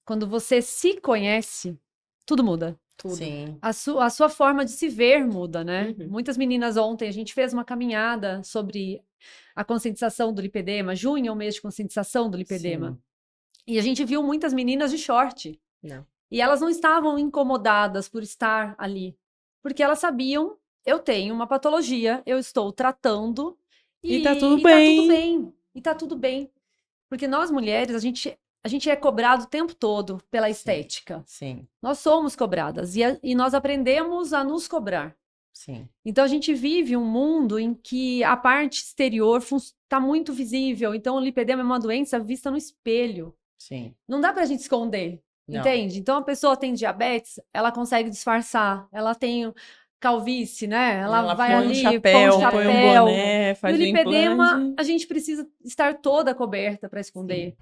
quando você se conhece, tudo muda. Tudo. Sim. A sua forma de se ver muda, né? Uhum. Muitas meninas ontem, a gente fez uma caminhada sobre a conscientização do lipedema. Junho é o mês de conscientização do lipedema. Sim. E a gente viu muitas meninas de short. Não. E elas não estavam incomodadas por estar ali. Porque elas sabiam, eu tenho uma patologia, eu estou tratando E tá tudo tá tudo bem. bem. E tá tudo bem. Porque nós mulheres, a gente é cobrado o tempo todo pela estética. Sim, Nós somos cobradas e nós aprendemos a nos cobrar. sim. Então a gente vive um mundo em que a parte exterior está muito visível. Então o lipedema é uma doença vista no espelho. Sim. Não dá pra gente esconder, Não. entende? Então a pessoa tem diabetes, ela consegue disfarçar. Ela tem calvície, né? Ela vai põe um ali, chapéu, põe um põe um chapéu. boné, E faz o o lipedema, implante. a gente precisa estar toda coberta para esconder.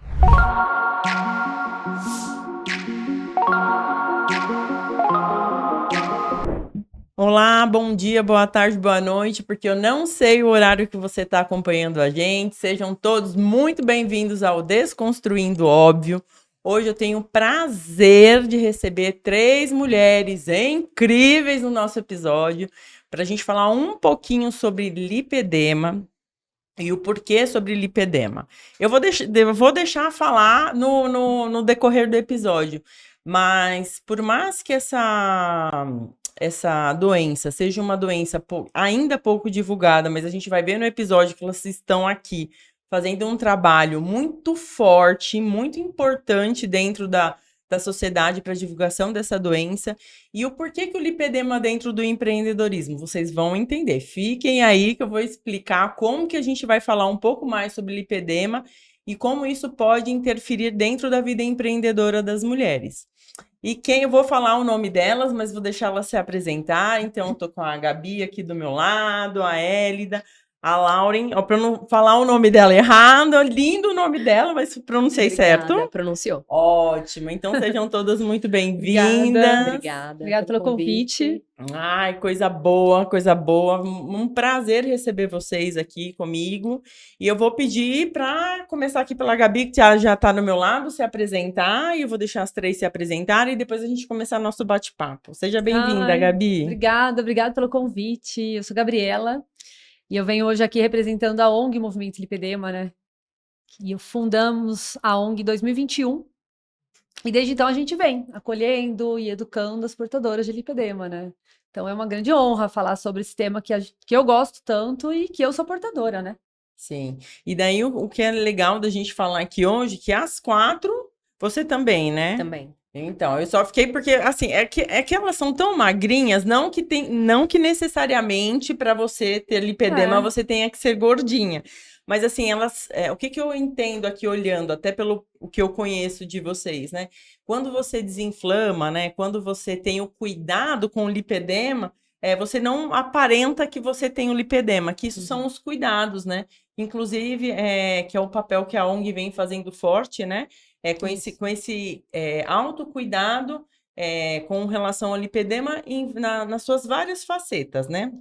Olá, bom dia, boa tarde, boa noite, porque eu não sei o horário que você está acompanhando a gente. Sejam todos muito bem-vindos ao Desconstruindo Óbvio. Hoje eu tenho o prazer de receber 3 mulheres incríveis no nosso episódio para a gente falar um pouquinho sobre lipedema e o porquê sobre lipedema. Eu vou deixar falar no decorrer do episódio, mas por mais que essa doença seja uma doença ainda pouco divulgada, mas a gente vai ver no episódio que elas estão aqui fazendo um trabalho muito forte, muito importante dentro da sociedade para a divulgação dessa doença. E o porquê que o lipedema dentro do empreendedorismo? Vocês vão entender. Fiquem aí que eu vou explicar como que a gente vai falar um pouco mais sobre lipedema e como isso pode interferir dentro da vida empreendedora das mulheres. E quem eu vou falar o nome delas, mas vou deixar elas se apresentar. Então, eu tô com a Gabi aqui do meu lado, a Hélida, a Lauren, para não falar o nome dela errado, lindo o nome dela, mas pronunciei certo? Pronunciou. Ótimo, então sejam todas muito bem-vindas. Obrigada pelo convite. Ai, coisa boa, coisa boa. Um prazer receber vocês aqui comigo. E eu vou pedir para começar aqui pela Gabi, que já está no meu lado, se apresentar. E eu vou deixar as 3 se apresentarem e depois a gente começar nosso bate-papo. Seja bem-vinda, Gabi. Obrigada pelo convite. Eu sou Gabriela e eu venho hoje aqui representando a ONG Movimento Lipedema, né? E fundamos a ONG em 2021. E desde então a gente vem acolhendo e educando as portadoras de lipedema, né? Então é uma grande honra falar sobre esse tema que eu gosto tanto e que eu sou portadora, né? Sim. E daí o que é legal da gente falar aqui hoje, que as 4, você também, né? Também. Então, eu só fiquei porque, assim, é que elas são tão magrinhas, não que necessariamente para você ter lipedema você tenha que ser gordinha. Mas, assim, o que eu entendo aqui olhando, até pelo o que eu conheço de vocês, né? Quando você desinflama, né? Quando você tem o cuidado com o lipedema, você não aparenta que você tem o lipedema, que isso são os cuidados, né? Inclusive, que é o papel que a ONG vem fazendo forte, né? Com esse autocuidado com relação ao lipedema nas suas várias facetas, né?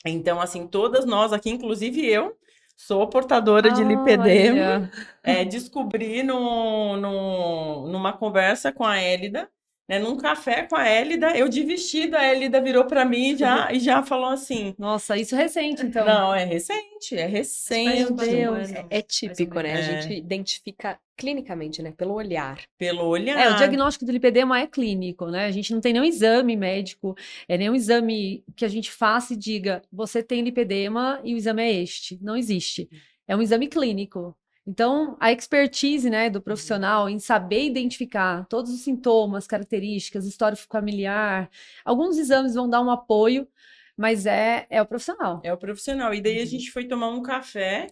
Então, assim, todas nós aqui, inclusive eu, sou portadora de lipedema. Descobri numa conversa com a Hélida, né, num café com a Hélida, eu de vestido, a Hélida virou para mim e já falou assim... Nossa, isso é recente, então. Não, é recente. Meu Deus. É típico, né? A gente identifica clinicamente, né? Pelo olhar. Pelo olhar. O diagnóstico do lipedema é clínico, né? A gente não tem nenhum exame médico, nenhum exame que a gente faça e diga, você tem lipedema e o exame é este. Não existe. É um exame clínico. Então, a expertise, né, do profissional em saber identificar todos os sintomas, características, histórico familiar, alguns exames vão dar um apoio, mas é o profissional. É o profissional. E daí a gente foi tomar um café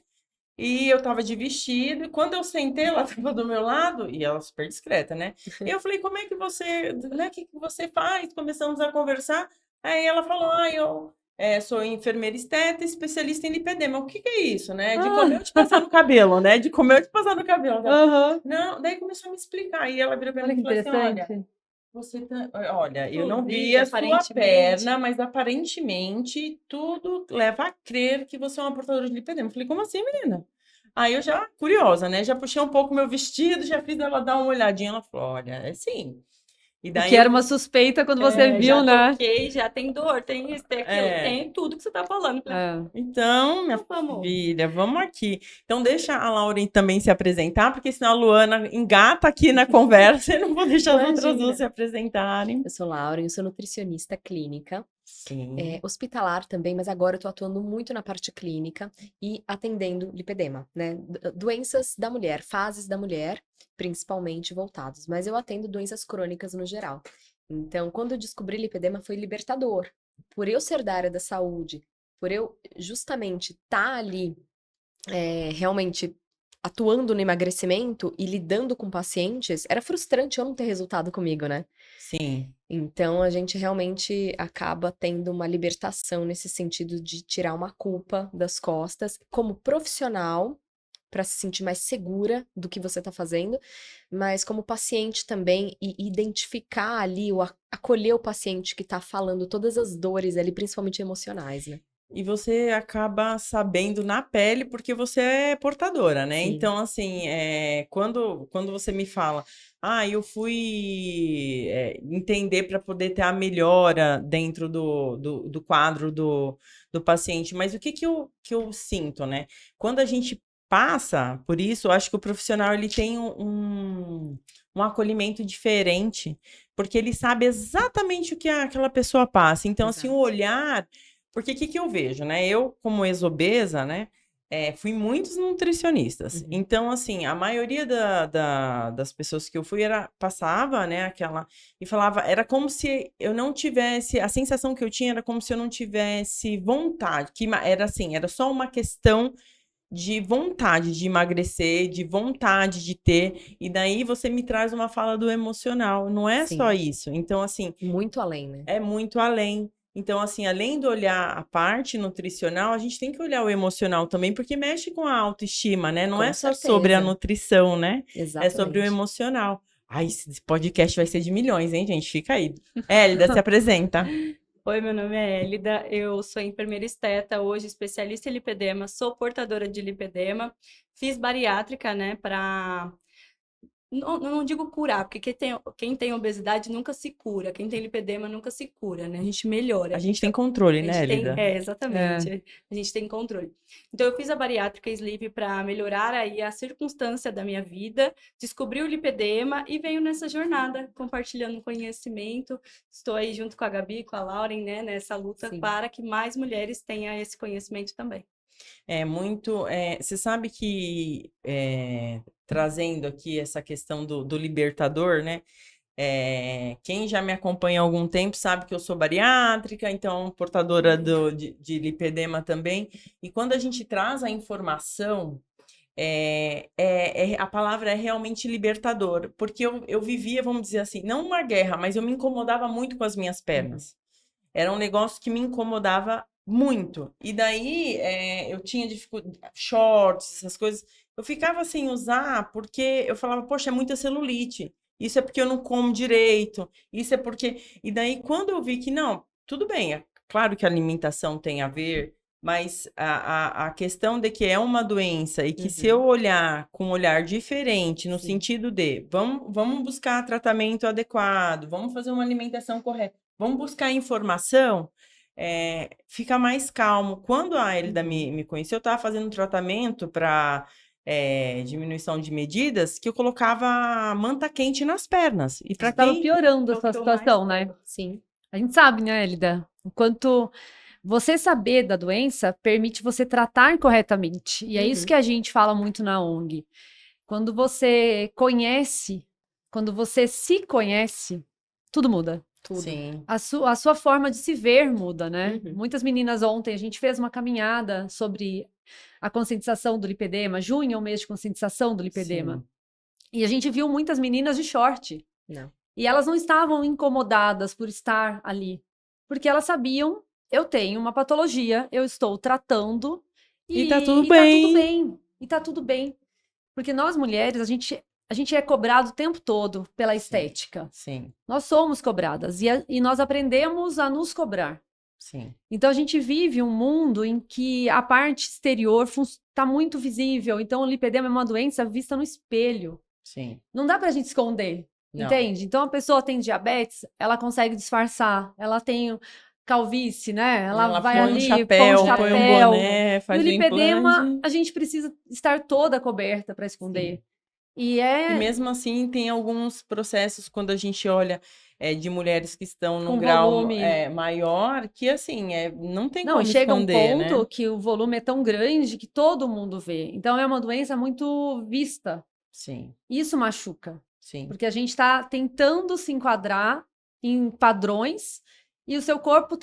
e eu tava de vestido. E quando eu sentei, ela tava do meu lado e ela super discreta, né? E eu falei, como é que você, né? O que você faz? Começamos a conversar. Aí ela falou, eu sou enfermeira esteta, especialista em lipedema. O que é isso, né? De comer ou de passar no cabelo, né? De comer ou de passar no cabelo. Não, daí começou a me explicar. E ela virou pra mim e falou assim, olha, eu não vi a sua perna, mas aparentemente tudo leva a crer que você é uma portadora de lipedema. Eu falei, como assim, menina? Aí eu já, curiosa, né? Já puxei um pouco meu vestido, já fiz ela dar uma olhadinha. Ela falou, olha, é sim. E O daí que era uma suspeita quando você Já viu, né? toquei, já tem dor, tem isso, tem aquilo, É, tem tudo que você tá falando. Falei, É. então, minha então vamos. filha, vamos aqui. Então, deixa a Lauren também se apresentar, porque senão a Luana engata aqui na conversa e não vou deixar as outras Imagina. duas se apresentarem. Eu sou Lauren, eu sou nutricionista clínica, Sim. hospitalar também, mas agora eu tô atuando muito na parte clínica e atendendo lipedema, né? Doenças da mulher, fases da mulher, principalmente voltados, mas eu atendo doenças crônicas no geral. Então, quando eu descobri lipedema, foi libertador. Por eu ser da área da saúde, por eu justamente estar ali realmente atuando no emagrecimento e lidando com pacientes, era frustrante eu não ter resultado comigo, né? Sim. Então a gente realmente acaba tendo uma libertação nesse sentido de tirar uma culpa das costas, como profissional, para se sentir mais segura do que você está fazendo, mas como paciente também, e identificar ali, acolher o paciente que está falando todas as dores ali, principalmente emocionais, né? E você acaba sabendo na pele porque você é portadora, né? Sim. Então, assim, quando você me fala, eu fui entender para poder ter a melhora dentro do quadro do paciente, mas o que eu sinto, né? Quando a gente passa por isso, eu acho que o profissional ele tem um acolhimento diferente, porque ele sabe exatamente o que aquela pessoa passa. Então, assim, o Exato. olhar. Porque o que eu vejo, né? Eu, como ex-obesa, né? Fui muitos nutricionistas. Uhum. Então, assim, a maioria das pessoas que eu fui passava, né, e falava, era como se eu não tivesse, a sensação que eu tinha era como se eu não tivesse vontade, era assim, era só uma questão de vontade de emagrecer, de vontade de ter, e daí você me traz uma fala do emocional, não é Sim. só isso. Então, assim, Muito além, né? é muito além. Então, assim, além de olhar a parte nutricional, a gente tem que olhar o emocional também, porque mexe com a autoestima, né? Não Com é só sobre a certeza. nutrição, né? É sobre o Exatamente. emocional. Ai, esse podcast vai ser de milhões, hein, gente? Fica aí. Hélida, se apresenta. Oi, meu nome é Hélida, eu sou enfermeira esteta, hoje especialista em lipedema, sou portadora de lipedema, fiz bariátrica, né, para... Não digo curar, porque quem tem obesidade nunca se cura, quem tem lipedema nunca se cura, né, a gente melhora. A gente tem controle, A né, gente tem, Hélida? exatamente. A gente tem controle. Então, eu fiz a bariátrica sleeve para melhorar aí a circunstância da minha vida, descobri o lipedema e venho nessa jornada, compartilhando conhecimento. Estou aí junto com a Gabi, com a Lauren, né, nessa luta Sim. para que mais mulheres tenham esse conhecimento também. Você sabe que, trazendo aqui essa questão do libertador, né? Quem já me acompanha há algum tempo sabe que eu sou bariátrica, então portadora de lipedema também. E quando a gente traz a informação, a palavra é realmente libertador, porque eu vivia, vamos dizer assim, não uma guerra, mas eu me incomodava muito com as minhas pernas. Era um negócio que me incomodava muito. E daí eu tinha dificuldade, shorts, essas coisas. Eu ficava sem usar porque eu falava, poxa, é muita celulite. Isso é porque eu não como direito. Isso é porque. E daí, quando eu vi que não, tudo bem, é claro que a alimentação tem a ver, mas a questão de que é uma doença e que se eu olhar com um olhar diferente, no Sim. sentido de vamos buscar tratamento adequado, vamos fazer uma alimentação correta. Vamos buscar informação, fica mais calmo. Quando a Hélida me conheceu, eu estava fazendo um tratamento para diminuição de medidas, que eu colocava manta quente nas pernas. E para Estava quem... piorando É a o sua que eu mais situação, né? Sim. A gente sabe, né, Elida? O quanto você saber da doença permite você tratar corretamente. E é isso que a gente fala muito na ONG. Quando você conhece, quando você se conhece, tudo muda. Tudo. Sim. A sua forma de se ver muda, né? Uhum. Muitas meninas ontem, a gente fez uma caminhada sobre a conscientização do lipedema. Junho é o mês de conscientização do lipedema. Sim. E a gente viu muitas meninas de short. Não. E elas não estavam incomodadas por estar ali, porque elas sabiam, eu tenho uma patologia, eu estou tratando E tá tudo tá tudo bem. bem. E tá tudo bem. Porque nós mulheres, a gente é cobrado o tempo todo pela estética. Sim. Nós somos cobradas e nós aprendemos a nos cobrar. Sim, Então a gente vive um mundo em que a parte exterior está muito visível. Então o lipedema é uma doença vista no espelho. sim. Não dá pra gente esconder, Não. entende? Então a pessoa tem diabetes, ela consegue disfarçar. Ela tem calvície, né? Ela vai põe um ali, chapéu, põe um põe um chapéu. boné, E faz o o lipedema, implante. a gente precisa estar toda coberta para esconder. E E mesmo assim, tem alguns processos, quando a gente olha de mulheres que estão num com grau volume. maior, que assim, não tem Não, e como chega um esconder, ponto né? que o volume é tão grande que todo mundo vê. Então é uma doença muito vista. Sim, Isso machuca, sim, porque a gente está tentando se enquadrar em padrões e o seu corpo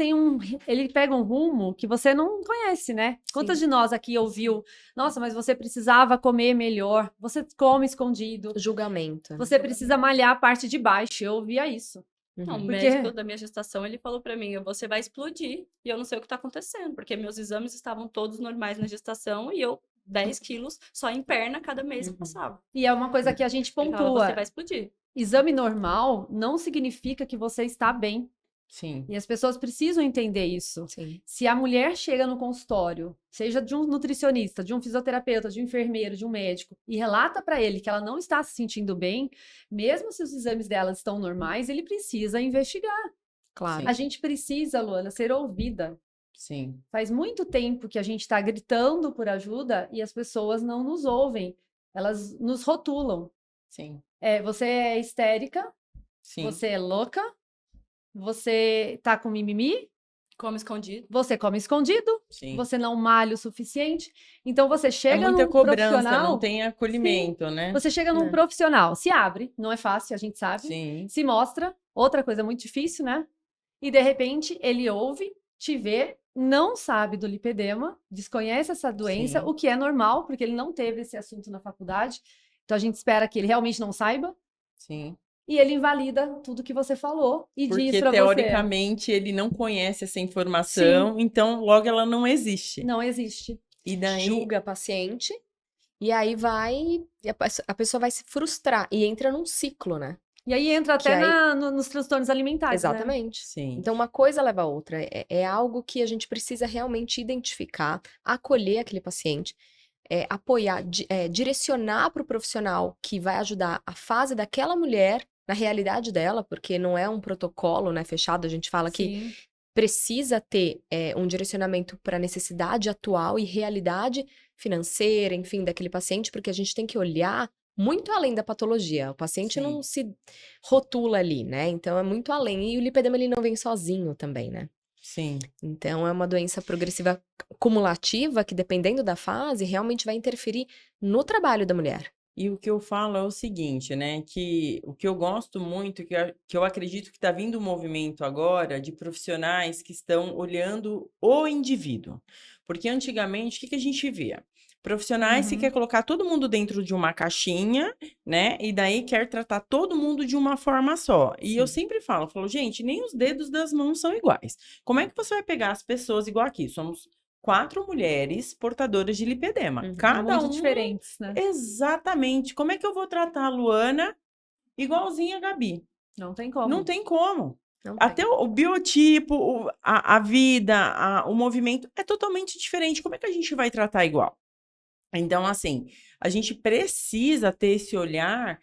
ele pega um rumo que você não conhece, né? Quantas Sim. de nós aqui ouviu, nossa, mas você precisava comer melhor, você come escondido, Julgamento. você precisa malhar a parte de baixo. Eu ouvia isso. Não, o Uhum. Porque- médico da minha gestação, ele falou pra mim, você vai explodir, e eu não sei o que tá acontecendo, porque meus exames estavam todos normais na gestação, e eu, 10 quilos, só em perna, cada mês eu Uhum. passava. E é uma coisa que a gente Ele falava, pontua. você vai explodir. Exame normal não significa que você está bem. sim, E as pessoas precisam entender isso. Sim. Se a mulher chega no consultório, seja de um nutricionista, de um fisioterapeuta, de um enfermeiro, de um médico, e relata para ele que ela não está se sentindo bem, mesmo se os exames dela estão normais, ele precisa investigar. Claro. A gente precisa, Luana, ser ouvida. sim, Faz muito tempo que a gente está gritando por ajuda e as pessoas não nos ouvem. Elas nos rotulam. sim, Você é histérica, sim, você é louca, você tá com mimimi, Come escondido. você come escondido, sim. você não malha o suficiente. Então você chega muita num cobrança, profissional, não tem acolhimento, né? você chega num É. profissional, se abre, não é fácil, a gente sabe, Sim, se mostra, outra coisa muito difícil, né? E de repente ele ouve, te vê, não sabe do lipedema, desconhece essa doença, Sim. o que é normal, porque ele não teve esse assunto na faculdade. Então a gente espera que ele realmente não saiba. sim. E ele invalida tudo que você falou e diz Porque pra você, teoricamente ele não conhece essa informação, então logo ela não existe. não existe. E daí, Julga a paciente e aí a pessoa vai se frustrar e entra num ciclo, né? E aí entra Que até aí- nos transtornos alimentares, né? Exatamente. sim, Então, uma coisa leva a outra. É algo que a gente precisa realmente identificar, acolher aquele paciente, apoiar, direcionar para o profissional que vai ajudar a fase daquela mulher na realidade dela, porque não é um protocolo, né, fechado. A gente fala que Sim. precisa ter um direcionamento para a necessidade atual e realidade financeira, enfim, daquele paciente, porque a gente tem que olhar muito além da patologia. O paciente Sim. não se rotula ali, né? Então é muito além. E o lipedema ele não vem sozinho também, né? sim, Então é uma doença progressiva cumulativa que, dependendo da fase, realmente vai interferir no trabalho da mulher. E o que eu falo é o seguinte, né? Que o que eu gosto muito, que eu acredito que está vindo um movimento agora de profissionais que estão olhando o indivíduo. Porque antigamente, o que a gente via? Profissionais que Uhum. quer colocar todo mundo dentro de uma caixinha, né? E daí quer tratar todo mundo de uma forma só. E eu sempre falo, gente, nem os dedos das mãos são iguais. Como é que você vai pegar as pessoas igual aqui? Somos 4 mulheres portadoras de lipedema. Uhum. Cada Muito um diferentes, né? exatamente. Como é que eu vou tratar a Luana igualzinha a Gabi? Não tem como. Não tem como. Não tem. Até o biotipo, a vida, o movimento é totalmente diferente. Como é que a gente vai tratar igual? Então, assim, a gente precisa ter esse olhar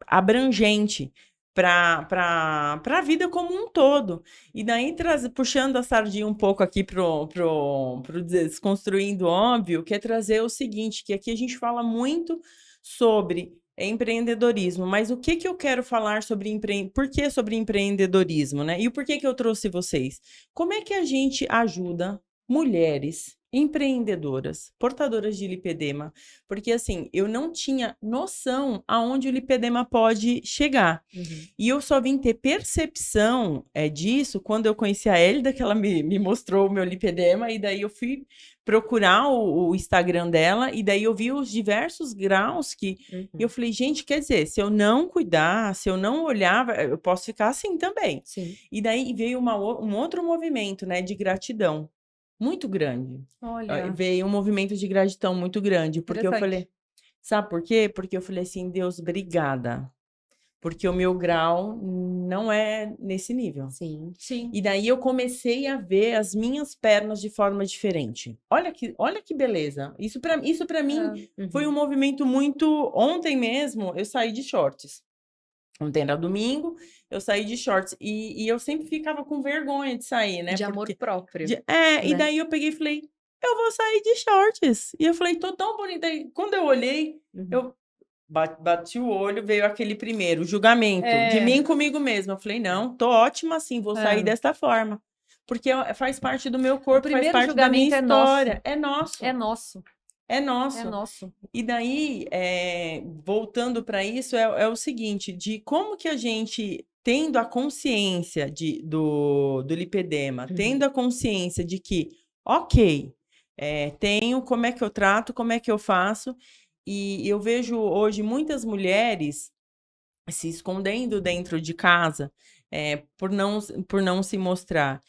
abrangente para a vida como um todo. E daí, puxando a sardinha um pouco aqui pro Desconstruindo Óbvio, que é trazer o seguinte, que aqui a gente fala muito sobre empreendedorismo, mas o que eu quero falar sobre por que sobre empreendedorismo, né? E o porquê que eu trouxe vocês? Como é que a gente ajuda mulheres empreendedoras, portadoras de lipedema, porque assim, eu não tinha noção aonde o lipedema pode chegar. Uhum. E eu só vim ter percepção disso quando eu conheci a Hélida, que ela me mostrou o meu lipedema, e daí eu fui procurar o Instagram dela, e daí eu vi os diversos graus que Uhum. eu falei, gente, quer dizer, se eu não cuidar, se eu não olhar, eu posso ficar assim também. Sim. E daí veio um outro movimento, né, de gratidão. Muito grande. Olha, Veio um movimento de gratidão muito grande, porque eu Interessante. falei, sabe por quê? Porque eu falei assim, Deus, obrigada. porque o meu grau não é nesse nível. Sim. Sim. E daí eu comecei a ver as minhas pernas de forma diferente. Olha que beleza. Isso para mim foi um movimento muito... Ontem mesmo eu saí de shorts. Ontem era domingo, eu saí de shorts. E eu sempre ficava com vergonha de sair, né? De amor próprio. E né? daí eu peguei e falei, eu vou sair de shorts. E eu falei, tô tão bonita. E quando eu olhei, eu bati o olho, veio aquele primeiro julgamento de mim comigo mesma. Eu falei, não, tô ótima assim, vou sair desta forma. Porque faz parte do meu corpo, faz primeiro parte da minha julgamento é nosso. história. É nosso. É nosso. É nosso. É nosso. E daí, voltando para isso, é o seguinte, de como que a gente, tendo a consciência do lipedema, tendo a consciência de que, ok, tenho, como é que eu trato, como é que eu faço, e eu vejo hoje muitas mulheres se escondendo dentro de casa, por não se mostrar.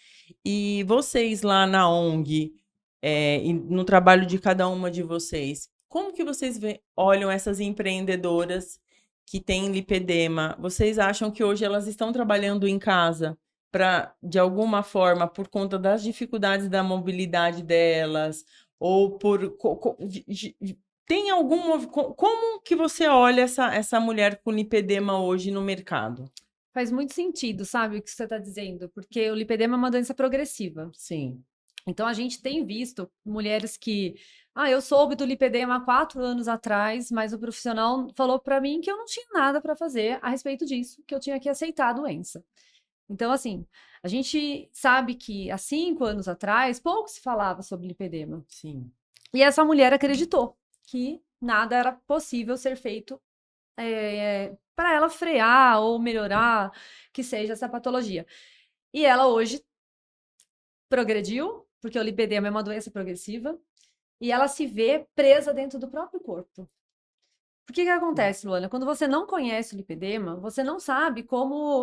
E vocês lá na ONG, e no trabalho de cada uma de vocês, como que vocês olham essas empreendedoras que têm lipedema? Vocês acham que hoje elas estão trabalhando em casa para, de alguma forma, por conta das dificuldades da mobilidade delas, ou tem como que você olha essa mulher com lipedema hoje no mercado? Faz muito sentido, sabe, o que você está dizendo, porque o lipedema é uma doença progressiva. Sim. Então, a gente tem visto mulheres que... eu soube do lipedema há 4 anos atrás, mas o profissional falou para mim que eu não tinha nada para fazer a respeito disso, que eu tinha que aceitar a doença. Então, assim, a gente sabe que há 5 anos atrás, pouco se falava sobre lipedema. Sim. E essa mulher acreditou que nada era possível ser feito para ela frear ou melhorar que seja essa patologia. E ela hoje progrediu, porque o lipedema é uma doença progressiva, e ela se vê presa dentro do próprio corpo. Por que acontece, Luana? Quando você não conhece o lipedema, você não sabe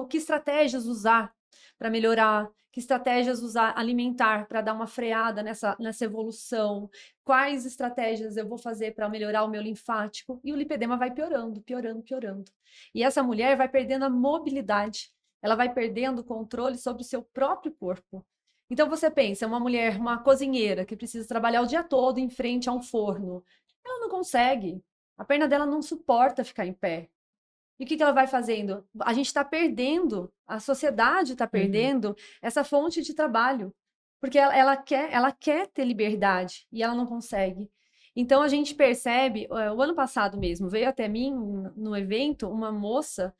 que estratégias usar para melhorar, que estratégias usar alimentar para dar uma freada nessa evolução, quais estratégias eu vou fazer para melhorar o meu linfático, e o lipedema vai piorando, piorando, piorando. E essa mulher vai perdendo a mobilidade, ela vai perdendo o controle sobre o seu próprio corpo. Então você pensa, uma mulher, uma cozinheira que precisa trabalhar o dia todo em frente a um forno, ela não consegue. A perna dela não suporta ficar em pé. E o que ela vai fazendo? A gente está perdendo, a sociedade está perdendo essa fonte de trabalho. Porque ela quer ter liberdade e ela não consegue. Então a gente percebe, o ano passado mesmo, veio até mim no evento uma moça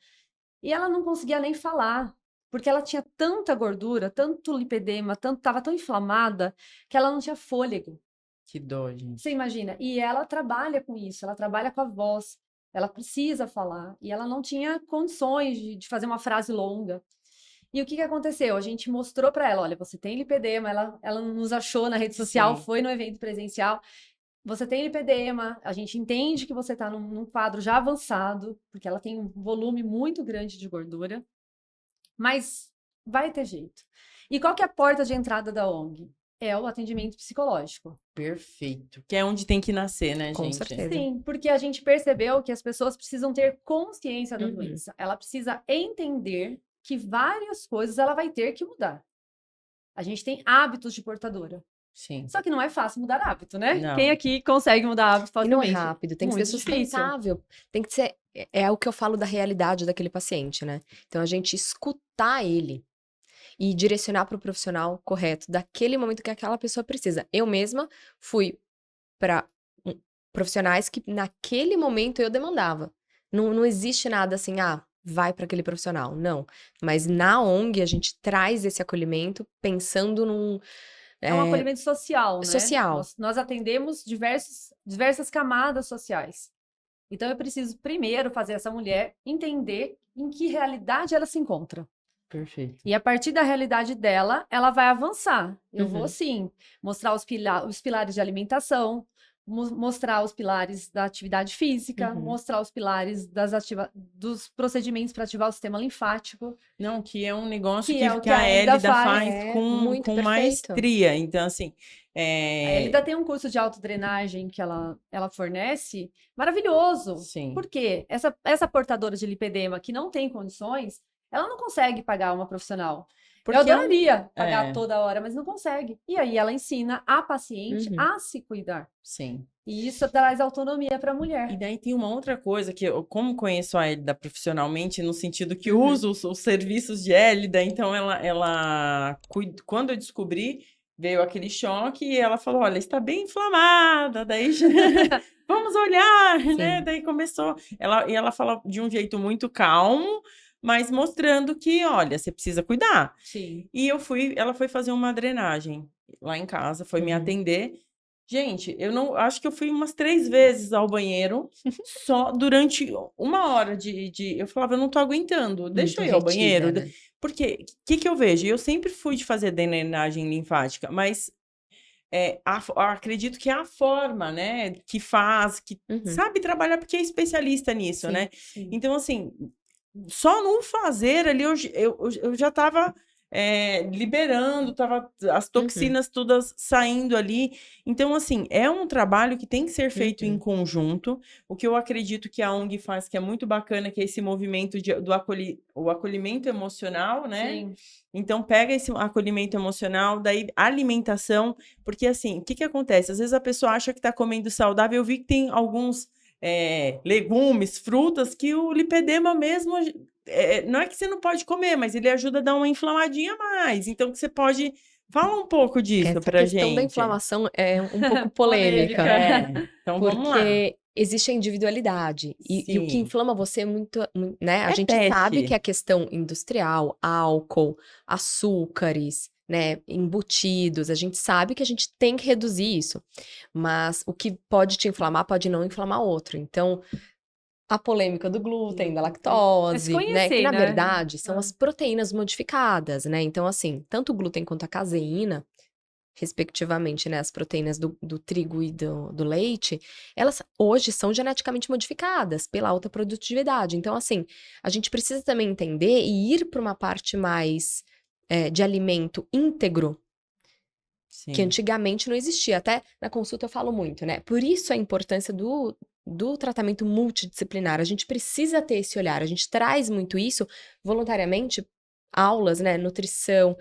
e ela não conseguia nem falar. Porque ela tinha tanta gordura, tanto lipedema, estava tão inflamada, que ela não tinha fôlego. Que dó, gente. Você imagina? E ela trabalha com isso, ela trabalha com a voz, ela precisa falar, e ela não tinha condições de fazer uma frase longa. E o que aconteceu? A gente mostrou para ela, olha, você tem lipedema, ela nos achou na rede social, Sim. foi no evento presencial, você tem lipedema, a gente entende que você está num quadro já avançado, porque ela tem um volume muito grande de gordura, mas vai ter jeito. E qual que é a porta de entrada da ONG? É o atendimento psicológico. Perfeito. Que é onde tem que nascer, né, Com gente? certeza. Sim, porque a gente percebeu que as pessoas precisam ter consciência da doença. Ela precisa entender que várias coisas ela vai ter que mudar. A gente tem hábitos de portadora. Sim. Só que não é fácil mudar hábito, né? Não. Quem aqui consegue mudar hábito E não é facilmente? rápido, tem que ser Muito difícil. sustentável. Tem que ser. É o que eu falo da realidade daquele paciente, né? Então a gente escutar ele e direcionar para o profissional correto daquele momento que aquela pessoa precisa. Eu mesma fui para profissionais que naquele momento eu demandava. Não existe nada assim, vai para aquele profissional. Não. Mas na ONG a gente traz esse acolhimento pensando num. É um acolhimento social, né? Social. Nós atendemos diversas camadas sociais. Então, eu preciso primeiro fazer essa mulher entender em que realidade ela se encontra. Perfeito. E a partir da realidade dela, ela vai avançar. Eu vou, sim, mostrar os pilares de alimentação, mostrar os pilares da atividade física, Uhum. mostrar os pilares dos procedimentos para ativar o sistema linfático, Não, que é um negócio que que, é o que que a a Hélida Hélida faz. faz É, com, muito com perfeito. maestria. Então, assim, A Hélida tem um curso de autodrenagem que ela fornece, maravilhoso. sim. Por quê? Essa portadora de lipedema que não tem condições, ela não consegue pagar uma profissional. Porque Eu é um- adoraria pagar é. toda hora, mas não consegue. E aí ela ensina a paciente Uhum. a se cuidar. Sim. E isso traz autonomia para a mulher. E daí tem uma outra coisa que eu, como conheço a Hélida profissionalmente, no sentido que Uhum. uso os serviços de Hélida, então quando eu descobri, veio aquele choque e ela falou, olha, está bem inflamada, daí vamos olhar, né? Sim. Daí começou, ela fala de um jeito muito calmo, mas mostrando que, olha, você precisa cuidar. Sim. E ela foi fazer uma drenagem lá em casa, foi me Uhum. atender. Gente, eu não acho que eu fui umas 3 vezes ao banheiro só durante 1 hora eu falava, eu não tô aguentando, deixa eu ir ao Muito banheiro. retida, né? Porque o que eu vejo? Eu sempre fui de fazer drenagem linfática, mas acredito que é a forma, né, que faz, que Uhum. sabe trabalhar, porque é especialista nisso, Sim, né? Sim. Então, assim, só no fazer ali eu já estava liberando, as Uhum. toxinas todas saindo ali. Então, assim, é um trabalho que tem que ser feito em Uhum. conjunto. O que eu acredito que a ONG faz, que é muito bacana, que é esse movimento o acolhimento emocional, né? Sim. Então, pega esse acolhimento emocional, daí alimentação, porque assim, o que acontece? Às vezes a pessoa acha que está comendo saudável. Eu vi que tem alguns legumes, frutas, que o lipedema mesmo, não é que você não pode comer, mas ele ajuda a dar uma inflamadinha a mais. Então, que você pode... Fala um pouco disso Essa pra questão da gente. inflamação é um pouco Polêmica. polêmica, Então vamos lá. porque existe a individualidade. E o que Sim. inflama você é muito, né? A É gente sabe teste. que a questão industrial, álcool, açúcares, né, embutidos, a gente sabe que a gente tem que reduzir isso. Mas o que pode te inflamar pode não inflamar outro. Então, a polêmica do glúten, da É se lactose, né? Que conhecer, na né? verdade são as proteínas modificadas, né? Então, assim, tanto o glúten quanto a caseína, respectivamente, né? As proteínas do trigo e do leite, elas hoje são geneticamente modificadas pela alta produtividade. Então, assim, a gente precisa também entender e ir para uma parte mais de alimento íntegro, que Sim. antigamente não existia. Até na consulta eu falo muito, né? Por isso a importância do tratamento multidisciplinar. A gente precisa ter esse olhar. A gente traz muito isso voluntariamente, aulas, né? Nutrição,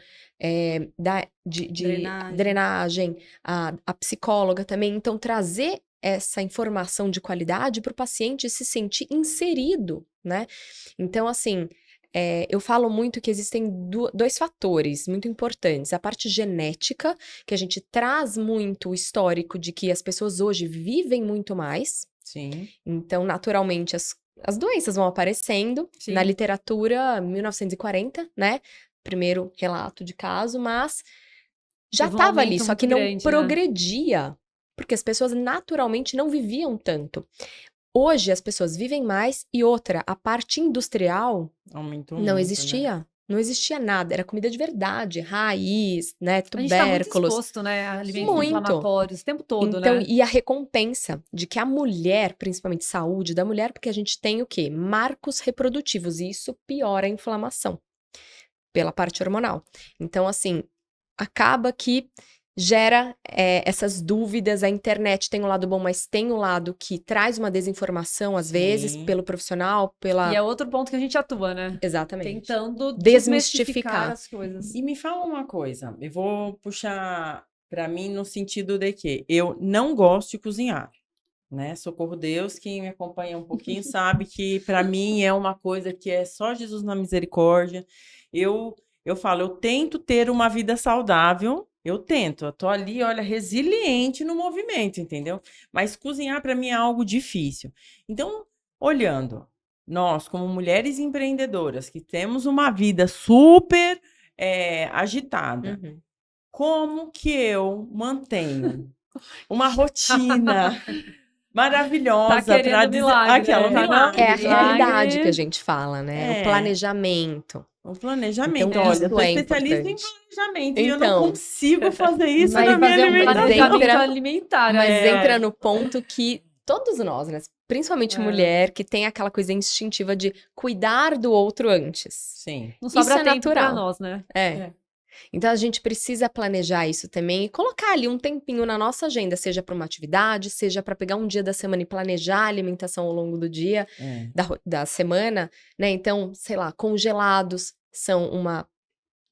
de Drenagem. drenagem, a psicóloga também. Então, trazer essa informação de qualidade para o paciente se sentir inserido, né? Então, assim, eu falo muito que existem dois fatores muito importantes. A parte genética, que a gente traz muito o histórico de que as pessoas hoje vivem muito mais. Sim. Então, naturalmente, as doenças vão aparecendo. Sim. Na literatura, 1940, né? Primeiro relato de caso, mas já Teve um estava ali, aumento só que muito não grande, né? progredia, porque as pessoas naturalmente não viviam tanto. Hoje as pessoas vivem mais e outra, a parte industrial Aumentou não muito, né? existia. Não existia nada, era comida de verdade, raiz, né, A gente tá muito tubérculos. exposto, né, a alimentos Muito. inflamatórios o tempo todo, Então, né? e a recompensa de que a mulher, principalmente saúde da mulher, porque a gente tem o quê? Marcos reprodutivos, e isso piora a inflamação pela parte hormonal. Então, assim, acaba que gera essas dúvidas. A internet tem um lado bom, mas tem um lado que traz uma desinformação, às vezes, Sim. pelo profissional, E é outro ponto que a gente atua, né? Exatamente. Tentando Desmistificar. desmistificar as coisas. E me fala uma coisa, eu vou puxar para mim no sentido de que eu não gosto de cozinhar, né? Socorro Deus, quem me acompanha um pouquinho sabe que para mim é uma coisa que é só Jesus na misericórdia. Eu falo, eu tento ter uma vida saudável, eu tento, eu tô ali, olha, resiliente no movimento, entendeu? Mas cozinhar para mim é algo difícil. Então, olhando, nós como mulheres empreendedoras que temos uma vida super agitada, Uhum. como que eu mantenho uma rotina maravilhosa Tá querendo para dizer milagre, aquela né? milagre. É a Milagre. realidade que a gente fala, né? É. O planejamento. O planejamento. Então, Olha, isso eu sou é especialista em importante. planejamento e eu não Então, consigo fazer isso mas na minha fazer um alimentação. planejamento entra- alimentar, Mas né? entra no ponto que todos nós, né? Principalmente É. mulher, que tem aquela coisa instintiva de cuidar do outro antes. Sim. Não sobra Isso é tempo pra natural. nós, né? É. Então a gente precisa planejar isso também e colocar ali um tempinho na nossa agenda, seja para uma atividade, seja para pegar um dia da semana e planejar a alimentação ao longo do dia, É. da semana, né? Então, sei lá, congelados são uma,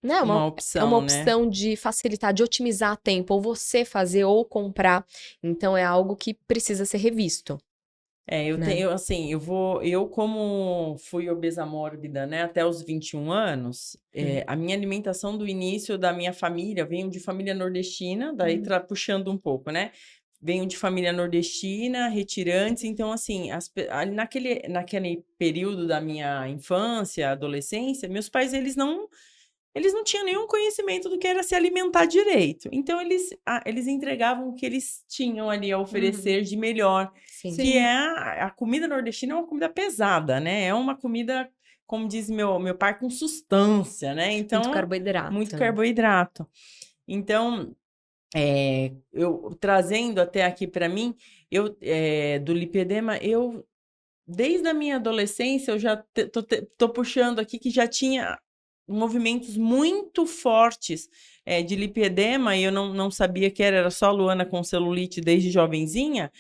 né? Uma É opção, uma né? opção de facilitar, de otimizar tempo, ou você fazer ou comprar. Então é algo que precisa ser revisto. É, eu né? tenho, assim, eu como fui obesa mórbida, né, até os 21 anos, a minha alimentação do início da minha família, venho de família nordestina, daí puxando um pouco, né, venho de família nordestina, retirantes, então, assim, ali naquele período da minha infância, adolescência, meus pais, eles não tinham nenhum conhecimento do que era se alimentar direito. Então, eles entregavam o que eles tinham ali a oferecer de melhor. Sim. Que é a comida nordestina é uma comida pesada, né? É uma comida, como diz meu pai, com sustância, né? Então, Muito carboidrato. muito carboidrato. Então, eu trazendo até aqui para mim, do lipedema, desde a minha adolescência, eu já tô puxando aqui que já tinha movimentos muito fortes de lipedema, e eu não sabia que era só Luana com celulite desde jovenzinha,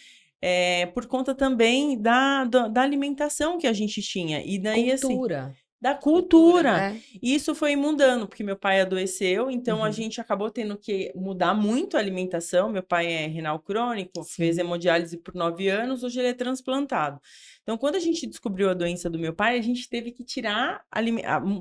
por conta também da alimentação que a gente tinha. E daí, assim, Cultura. da cultura. É. E isso foi mudando, porque meu pai adoeceu, então a Uhum. gente acabou tendo que mudar muito a alimentação. Meu pai é renal crônico, Sim. fez hemodiálise por 9 anos, hoje ele é transplantado. Então, quando a gente descobriu a doença do meu pai, a gente teve que tirar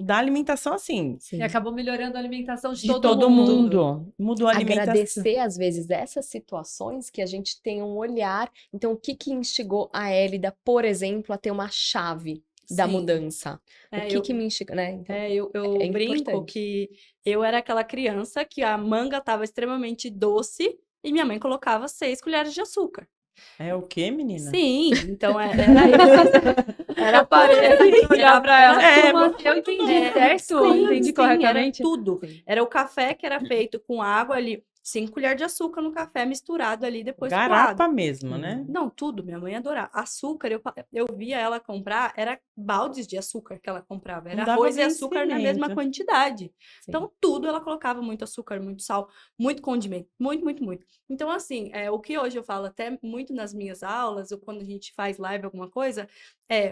da alimentação assim. Sim. E acabou melhorando a alimentação de De todo todo mundo. mundo. Mudou a alimentação. Agradecer, às vezes, dessas situações que a gente tem um olhar. Então, o que instigou a Hélida, por exemplo, a ter uma chave da Sim. mudança? É, O que me instigou, né? Então, eu é brinco importante. que eu era aquela criança que a manga estava extremamente doce e minha mãe colocava 6 colheres de açúcar. É o quê, menina? Sim, então era isso. Era Parei de olhar pra ela. É, Como assim? Eu entendi certo? Sim, Entendi sim, corretamente? Era tudo. Sim. Era o café que era feito com água ali, 5 colheres de açúcar no café misturado ali, depois coado. Garapa mesmo, né? Não, tudo, minha mãe adorava. Açúcar, eu via ela comprar, era baldes de açúcar que ela comprava. Não Era dava arroz e açúcar na mesma vencimento. quantidade. Sim. Então, tudo ela colocava muito açúcar, muito sal, muito condimento. Muito, muito, muito. Então, assim, o que hoje eu falo até muito nas minhas aulas, ou quando a gente faz live, alguma coisa,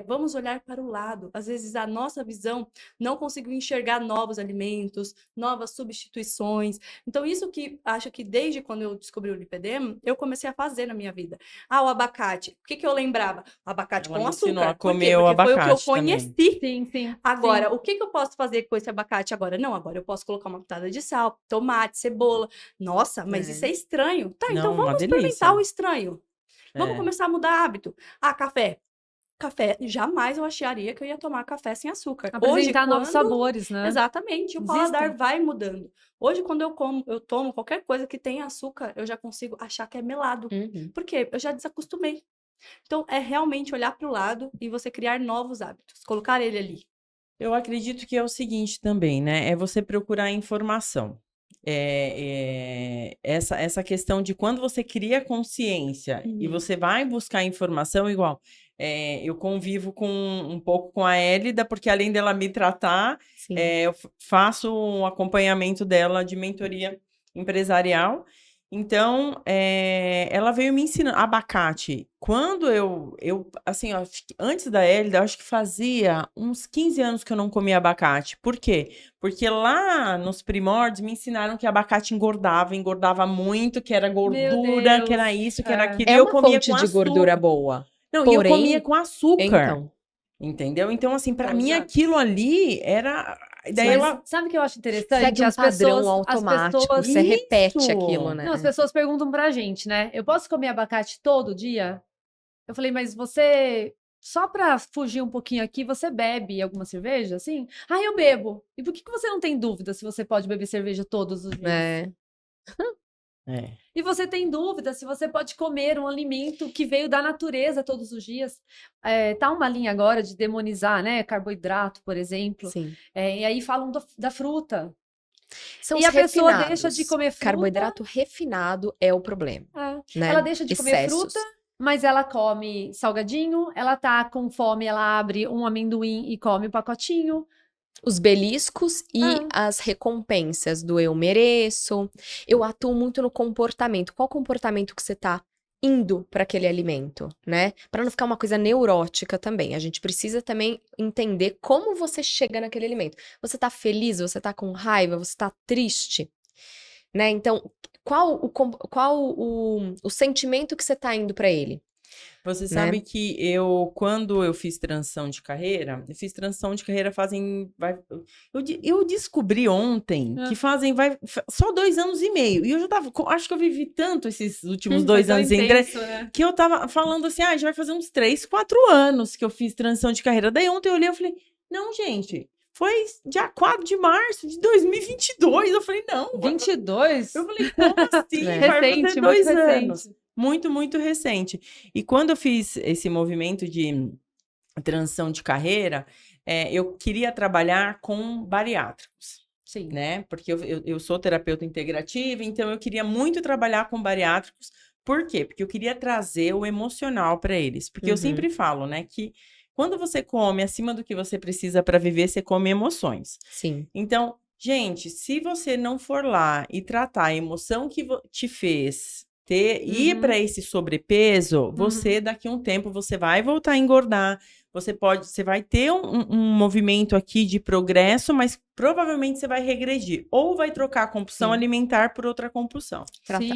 vamos olhar para o lado. Às vezes, a nossa visão não conseguiu enxergar novos alimentos, novas substituições. Então, isso que acho que desde quando eu descobri o lipedema, eu comecei a fazer na minha vida. O abacate. O que eu lembrava? Abacate Ela com me ensinou açúcar. a Por quê? comer o Porque foi o que eu abacate também. conheci. Sim, sim. Agora, o que eu posso fazer com esse abacate agora? Não, agora eu posso colocar uma pitada de sal, tomate, cebola. Nossa, mas isso é estranho. Tá, então Não, uma vamos delícia. experimentar o estranho. Vamos É. começar a mudar hábito. Café. Café, jamais eu acharia que eu ia tomar café sem açúcar. Apresentar novos quando- sabores, né? Exatamente, o Existem. paladar vai mudando. Hoje, quando eu tomo qualquer coisa que tenha açúcar, eu já consigo achar que é melado. Uhum. Por quê? Eu já desacostumei. Então, é realmente olhar para o lado e você criar novos hábitos, colocar ele ali. Eu acredito que é o seguinte também, né? É você procurar informação. Essa questão de quando você cria consciência e você vai buscar informação igual. Eu convivo um pouco com a Hélida, porque além dela me tratar, Sim. eu faço um acompanhamento dela de mentoria empresarial. Então, ela veio me ensinando. Abacate. Quando assim, ó, antes da Hélida, eu acho que fazia uns 15 anos que eu não comia abacate. Por quê? Porque lá nos primórdios me ensinaram que abacate engordava muito, que era gordura, que era isso, que era aquilo. E É eu uma comia fonte com de açúcar. gordura boa. Não, e eu Porém, comia com açúcar. Então, Entendeu? Então, assim, pra Então, mim exato. aquilo ali era. Daí Mas ela. sabe o que eu acho interessante? segue um As padrão pessoas, automático. as pessoas... Você repete Isso! aquilo, né? Não, as pessoas perguntam pra gente, né? Eu posso comer abacate todo dia? Eu falei, mas você, só pra fugir um pouquinho aqui, você bebe alguma cerveja, assim? Ah, eu bebo. E por que você não tem dúvida se você pode beber cerveja todos os dias? É. É. E você tem dúvida se você pode comer um alimento que veio da natureza todos os dias. Tá uma linha agora de demonizar, né? Carboidrato, por exemplo. Sim. E aí falam da fruta. São E os a pessoa refinados. deixa de comer fruta. Carboidrato refinado é o problema, né? Ela deixa de comer Excessos. fruta, mas ela come salgadinho. Ela tá com fome, ela abre um amendoim e come o pacotinho. Os beliscos e as recompensas do eu mereço. Eu atuo muito no comportamento. Qual comportamento que você tá indo para aquele alimento, né? Para não ficar uma coisa neurótica também. A gente precisa também entender como você chega naquele alimento. Você tá feliz? Você tá com raiva? Você tá triste? Né? Então, qual o sentimento que você tá indo para ele? Você sabe que quando eu fiz transição de carreira, eu descobri ontem que só 2 anos e meio. E eu já tava, acho que eu vivi tanto esses últimos 2 anos em né? que eu tava falando assim, já vai fazer uns 3, 4 anos que eu fiz transição de carreira. Daí ontem eu olhei e falei, não, gente, foi dia 4 de março de 2022. Eu falei, não. 22? Eu falei, como assim? Vai Recente, fazer muito 2 recente. anos. Muito, muito recente. E quando eu fiz esse movimento de transição de carreira, eu queria trabalhar com bariátricos. Sim. Né? Porque eu sou terapeuta integrativa, então eu queria muito trabalhar com bariátricos. Por quê? Porque eu queria trazer o emocional para eles. Porque eu sempre falo, né, que quando você come acima do que você precisa para viver, você come emoções. Sim. Então, gente, se você não for lá e tratar a emoção que te fez ir para esse sobrepeso, você daqui a um tempo você vai voltar a engordar, você vai ter um movimento aqui de progresso, mas provavelmente você vai regredir ou vai trocar a compulsão alimentar por outra compulsão.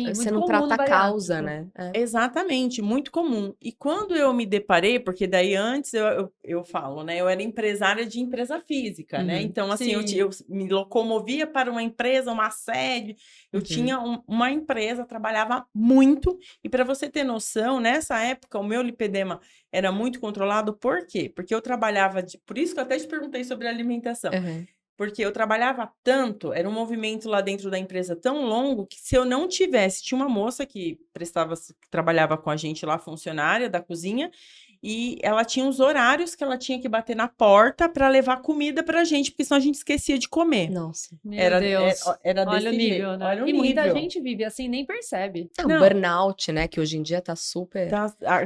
Você não trata a causa, né? Exatamente, muito comum. E quando eu me deparei, porque daí antes eu falo, né? Eu era empresária de empresa física, né? Então, assim, eu me locomovia para uma empresa, uma sede. Eu tinha uma empresa, trabalhava muito. E para você ter noção, nessa época, o meu lipedema era muito controlado. Por quê? Porque eu trabalhava... Por isso que eu até te perguntei sobre alimentação. Porque eu trabalhava tanto, era um movimento lá dentro da empresa tão longo, que se eu não tivesse... Tinha uma moça que trabalhava com a gente lá, funcionária da cozinha, e ela tinha os horários que ela tinha que bater na porta para levar comida pra gente, porque senão a gente esquecia de comer. Nossa. Meu Deus. Era desse Olha o nível, jeito. né? Olha o E muita nível. gente vive assim, nem percebe. O burnout, né? Que hoje em dia tá super...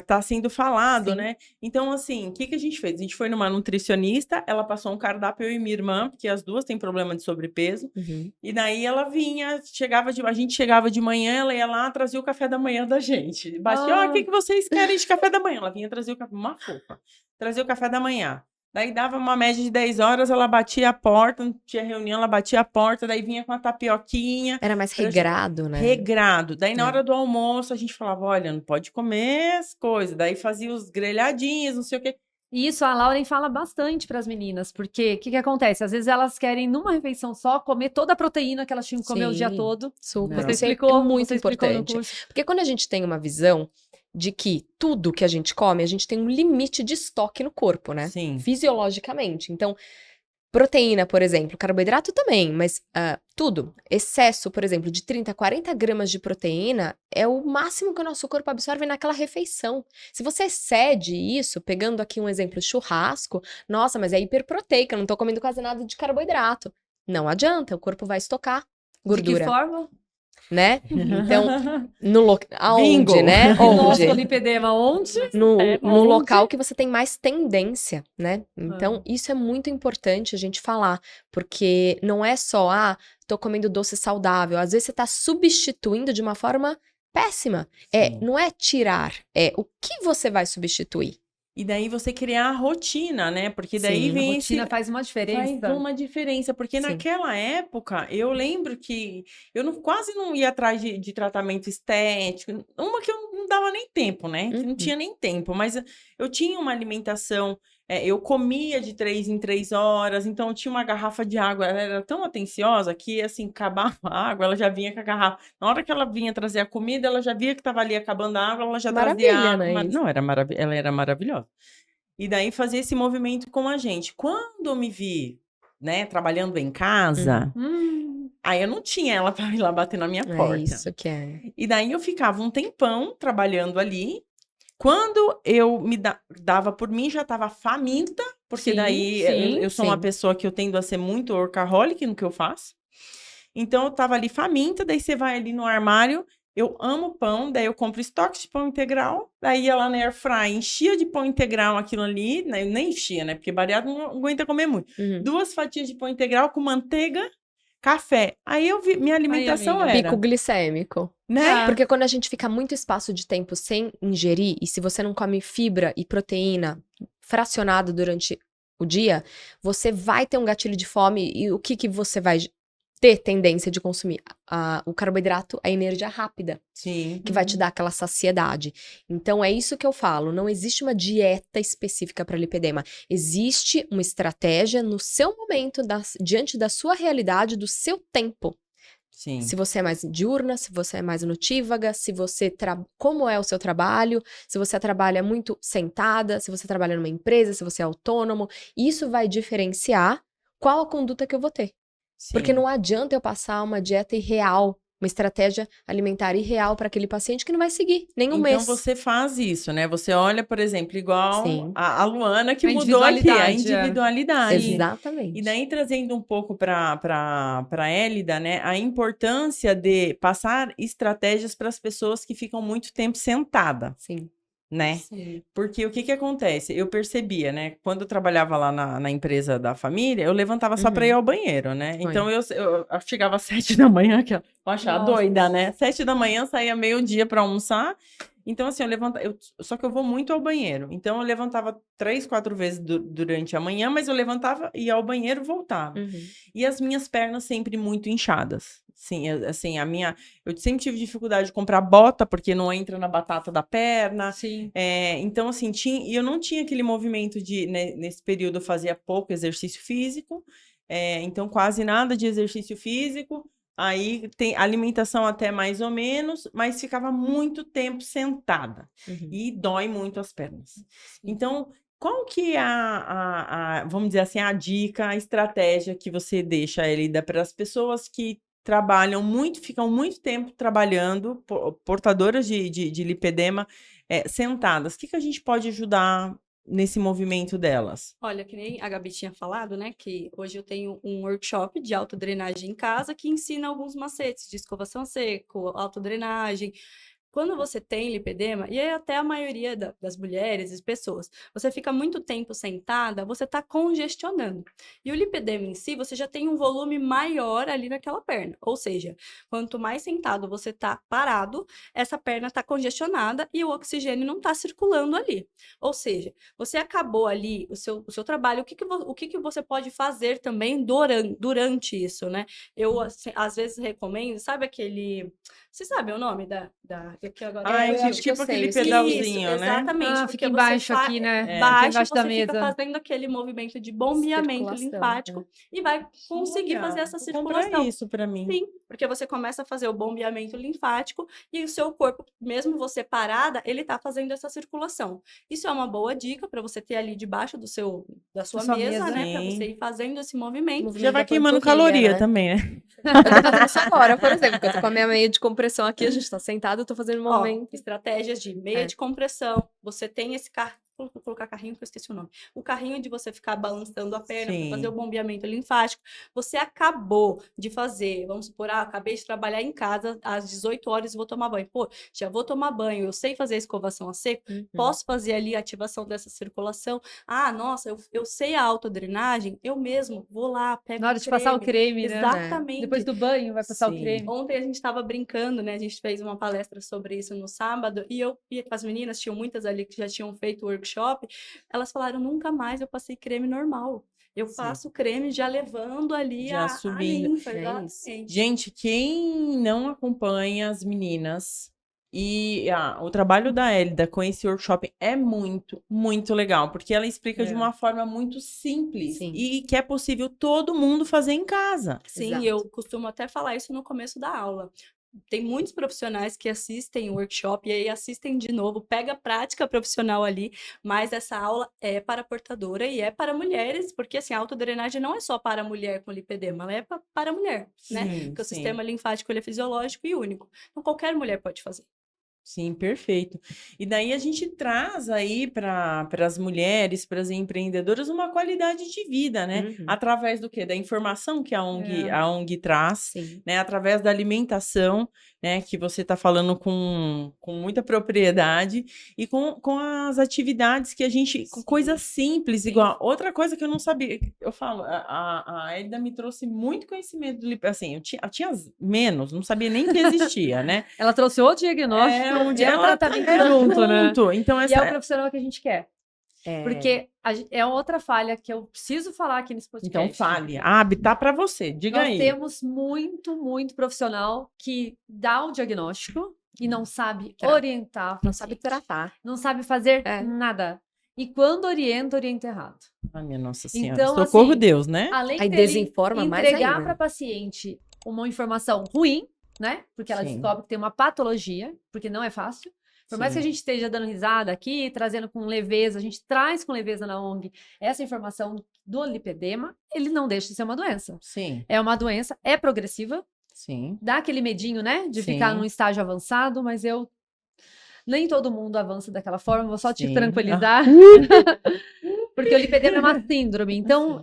Tá sendo falado, Sim. né? Então, assim, o que a gente fez? A gente foi numa nutricionista, ela passou um cardápio, eu e minha irmã, porque as duas têm problema de sobrepeso. E daí ela vinha, a gente chegava de manhã, ela ia lá, trazia o café da manhã da gente. Batia, o que vocês querem de café da manhã? Ela vinha trazer uma fofa. Trazia o café da manhã. Daí dava uma média de 10 horas, ela batia a porta, não tinha reunião, ela batia a porta, daí vinha com a tapioquinha. Era mais regrado, né? Regrado. Daí na hora do almoço a gente falava, olha, não pode comer as coisas. Daí fazia os grelhadinhos, não sei o quê. E isso a Lauren fala bastante para as meninas, porque o que acontece? Às vezes elas querem, numa refeição só, comer toda a proteína que elas tinham que comer o dia todo. Super. Não. Você Isso explicou, é muito você explicou no importante. curso. Porque quando a gente tem uma visão de que tudo que a gente come, a gente tem um limite de estoque no corpo, né? Sim. Fisiologicamente. Então, proteína, por exemplo, carboidrato também, mas tudo. Excesso, por exemplo, de 30, 40 gramas de proteína é o máximo que o nosso corpo absorve naquela refeição. Se você excede isso, pegando aqui um exemplo, churrasco, nossa, mas é hiperproteica, eu não tô comendo quase nada de carboidrato. Não adianta, o corpo vai estocar gordura. De que forma? Né? Então, aonde, Bingo. né? Nosso Onde? lipedema onde? No onde? local que você tem mais tendência, né? Então, isso é muito importante a gente falar, porque não é só, tô comendo doce saudável. Às vezes você tá substituindo de uma forma péssima. Não é tirar, é o que você vai substituir. E daí você criar a rotina, né? Porque daí vem A rotina faz uma diferença. Faz uma diferença, porque naquela época, eu lembro que eu quase não ia atrás de tratamento estético, uma que eu não dava nem tempo, né? Que não tinha nem tempo, mas eu tinha uma alimentação, eu comia de 3 em 3 horas, então eu tinha uma garrafa de água, ela era tão atenciosa que, assim, acabava a água, ela já vinha com a garrafa. Na hora que ela vinha trazer a comida, ela já via que estava ali acabando a água, ela já trazia a água. Né, Não, ela era maravilhosa. E daí fazia esse movimento com a gente. Quando eu me vi, né, trabalhando em casa, Aí eu não tinha ela para ir lá bater na minha porta. É isso que é. E daí eu ficava um tempão trabalhando ali. Quando eu dava por mim, já estava faminta, porque Sim, daí sim, eu sou uma sim. pessoa que eu tendo a ser muito workaholic no que eu faço. Então eu tava ali faminta, daí você vai ali no armário, eu amo pão, daí eu compro estoque de pão integral, daí ia lá na airfry, enchia de pão integral aquilo ali, né, eu nem enchia, né, porque bariátrico não aguenta comer muito. Uhum. 2 fatias de pão integral com manteiga, café. Aí eu vi, minha alimentação amiga. era, Pico glicêmico. né? Porque quando a gente fica muito espaço de tempo sem ingerir, e se você não come fibra e proteína fracionado durante o dia, você vai ter um gatilho de fome e o que você vai ter tendência de consumir? O carboidrato, a energia rápida, Sim. que vai te dar aquela saciedade. Então é isso que eu falo, não existe uma dieta específica para lipedema. Existe uma estratégia no seu momento, diante da sua realidade, do seu tempo. Sim. Se você é mais diurna, se você é mais notívaga, se você como é o seu trabalho, se você trabalha muito sentada, se você trabalha numa empresa, se você é autônomo, isso vai diferenciar qual a conduta que eu vou ter. Porque Sim. não adianta eu passar uma dieta irreal, uma estratégia alimentar irreal para aquele paciente que não vai seguir nem um Então mês. você faz isso, né? Você olha, por exemplo, igual Sim. a Luana que A mudou aqui, a individualidade, é. individualidade. Exatamente. E daí, trazendo um pouco para Hélida, né? A importância de passar estratégias para as pessoas que ficam muito tempo sentada, Sim. né? Sim. Porque o que acontece? Eu percebia, né? Quando eu trabalhava lá na empresa da família, eu levantava só para ir ao banheiro, né? Então eu chegava às 7 da manhã, que eu achava Nossa. doida, né? 7 da manhã, saía meio-dia para almoçar. Então, assim, só que eu vou muito ao banheiro. Então, eu levantava 3, 4 vezes durante a manhã, mas eu levantava, ia ao banheiro e voltava. Uhum. E as minhas pernas sempre muito inchadas. Sim, assim, eu sempre tive dificuldade de comprar bota, porque não entra na batata da perna. Sim. Então, assim, e eu não tinha aquele movimento de, né, nesse período eu fazia pouco exercício físico, então quase nada de exercício físico. Aí tem alimentação até mais ou menos, mas ficava muito tempo sentada. Uhum. E dói muito as pernas. Então, qual que é vamos dizer assim, a dica, a estratégia que você deixa, Elida, para as pessoas que trabalham muito, ficam muito tempo trabalhando, portadoras de lipedema, sentadas? O que a gente pode ajudar nesse movimento delas? Olha, que nem a Gabi tinha falado, né? Que hoje eu tenho um workshop de autodrenagem em casa que ensina alguns macetes de escovação a seco, autodrenagem. Quando você tem lipedema, e é até a maioria das mulheres e pessoas, você fica muito tempo sentada, você está congestionando. E o lipedema em si, você já tem um volume maior ali naquela perna. Ou seja, quanto mais sentado você está parado, essa perna está congestionada e o oxigênio não está circulando ali. Ou seja, você acabou ali o seu trabalho. O que você pode fazer também durante isso, né? Eu, assim, às vezes, recomendo, sabe aquele... Você sabe o nome que agora eu acho que eu tipo sei, aquele eu sei. pedalzinho, Isso, né? exatamente. Ah, porque fica você embaixo aqui, né? Baixo, Embaixo da você fica mesa. fazendo aquele movimento de bombeamento Circulação, linfático e vai conseguir fazer essa Vou comprar circulação. isso para mim. Sim, porque você começa a fazer o bombeamento linfático e o seu corpo, mesmo você parada, ele tá fazendo essa circulação. Isso é uma boa dica para você ter ali debaixo da sua sua mesa, mesa. né? Para Sim. você ir fazendo esse movimento. Movimento Já vai da queimando panturrilha, caloria né? também, né? Eu tô fazendo isso agora, por exemplo, que eu tô com a minha meia de compressão aqui, a gente tá sentado, eu tô fazendo um Ó, movimento. estratégias de meia de compressão. Você tem esse carro. Vou colocar carrinho que eu esqueci o nome. O carrinho de você ficar balançando a perna para Sim. fazer o bombeamento linfático. Você acabou de fazer, vamos supor, acabei de trabalhar em casa às 18 horas e vou tomar banho. Pô, já vou tomar banho, eu sei fazer a escovação a seco, posso fazer ali a ativação dessa circulação. Ah, nossa, eu sei a autodrenagem, eu mesmo vou lá, pego Na hora de passar o creme, né? Exatamente. Depois do banho, vai passar o Sim. creme. Ontem a gente estava brincando, né? A gente fez uma palestra sobre isso no sábado e eu ia com as meninas, tinham muitas ali que já tinham feito workshop. Elas falaram, nunca mais eu passei creme normal. Eu passo creme já levando ali Já a subindo. linfa, É exatamente. Gente, quem não acompanha as meninas e o trabalho da Hélida com esse workshop é muito, muito legal, porque ela explica de uma forma muito simples Sim. e que é possível todo mundo fazer em casa. Sim, Exato. eu costumo até falar isso no começo da aula. tem muitos profissionais que assistem o workshop e aí assistem de novo, pega a prática profissional ali, mas essa aula é para portadora e é para mulheres, porque assim, a autodrenagem não é só para mulher com lipedema, ela é para mulher, né? Sim, Porque o sim. sistema linfático ele é fisiológico e único. Então qualquer mulher pode fazer. Sim, perfeito. E daí a gente traz aí para as mulheres, para as empreendedoras, uma qualidade de vida, né? Uhum. Através do quê? Da informação que a ONG traz, Sim. né? Através da alimentação, né? Que você está falando com muita propriedade, e com as atividades que a gente, com Sim. coisas simples, Sim. igual. Outra coisa que eu não sabia, eu falo, a Elida me trouxe muito conhecimento do assim, eu tinha menos, não sabia nem que existia, né? Ela trouxe o diagnóstico Onde e o ela tratamento é junto, né? junto. Então, E é o profissional que a gente quer. É. Porque é outra falha que eu preciso falar aqui nesse podcast. Então, fale. Tá para você. Diga Nós aí. temos muito profissional que dá o diagnóstico e não sabe Trata. orientar, Não sabe tratar. não sabe fazer É. nada. E quando orienta errado. Ai, minha Nossa Senhora. Então, Socorro, assim, Deus, né? Além Aí dele desinforma mais entregar ainda. para a paciente uma informação ruim, né? Porque ela Sim. descobre que tem uma patologia, porque não é fácil. Por mais que a Sim. gente esteja dando risada aqui, trazendo com leveza, a gente traz com leveza na ONG essa informação do lipedema, ele não deixa de ser uma doença. Sim, É uma doença, é progressiva, sim. dá aquele medinho, né? De ficar Sim. num estágio avançado, mas nem todo mundo avança daquela forma, vou só te Sim. tranquilizar. Porque o lipedema é uma síndrome. Então,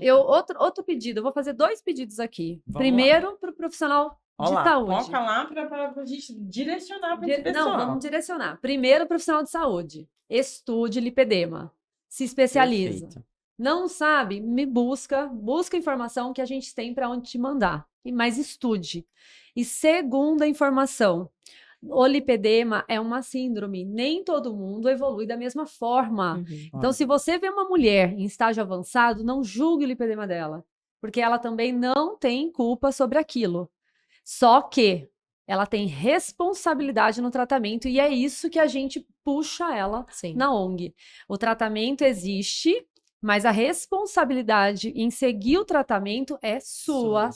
outro pedido, eu vou fazer 2 pedidos aqui. Vamos Primeiro, para o profissional Olha de lá, saúde. coloca lá para a gente direcionar para esse pessoal. Não, vamos direcionar. Primeiro, profissional de saúde. Estude lipedema. Se especializa. Perfeito. Não sabe? Me busca informação que a gente tem para onde te mandar. Mas estude. E segunda informação, o lipedema é uma síndrome. Nem todo mundo evolui da mesma forma. Uhum. Então, se você vê uma mulher em estágio avançado, não julgue o lipedema dela, porque ela também não tem culpa sobre aquilo. Só que ela tem responsabilidade no tratamento e é isso que a gente puxa ela Sim. na ONG. O tratamento existe, mas a responsabilidade em seguir o tratamento é sua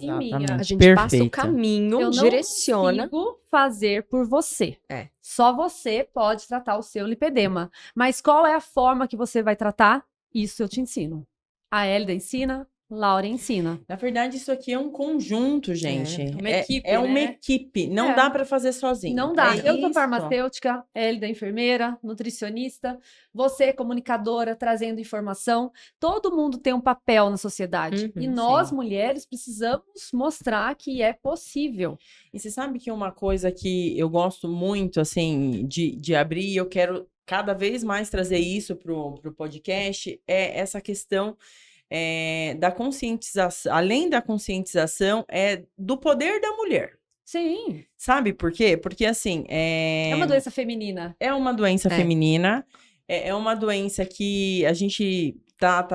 e minha. A gente Perfeito. passa o caminho, Eu não direciona. consigo fazer por você. É. Só você pode tratar o seu lipedema. Mas qual é a forma que você vai tratar? Isso eu te ensino. A Elida ensina, Laura ensina. Na verdade, isso aqui é um conjunto, gente. uma equipe, É uma né? equipe. Não É. dá para fazer sozinho. Não dá. É Eu sou isso. farmacêutica, Elida enfermeira, nutricionista, você comunicadora, trazendo informação. Todo mundo tem um papel na sociedade. Uhum, E nós, sim. mulheres, precisamos mostrar que é possível. E você sabe que uma coisa que eu gosto muito, assim, de abrir, e eu quero cada vez mais trazer isso pro podcast, é essa questão da conscientização, além da conscientização, do poder da mulher. Sim. Sabe por quê? Porque, assim, É uma doença feminina. é uma doença É. feminina, é uma doença que a gente tá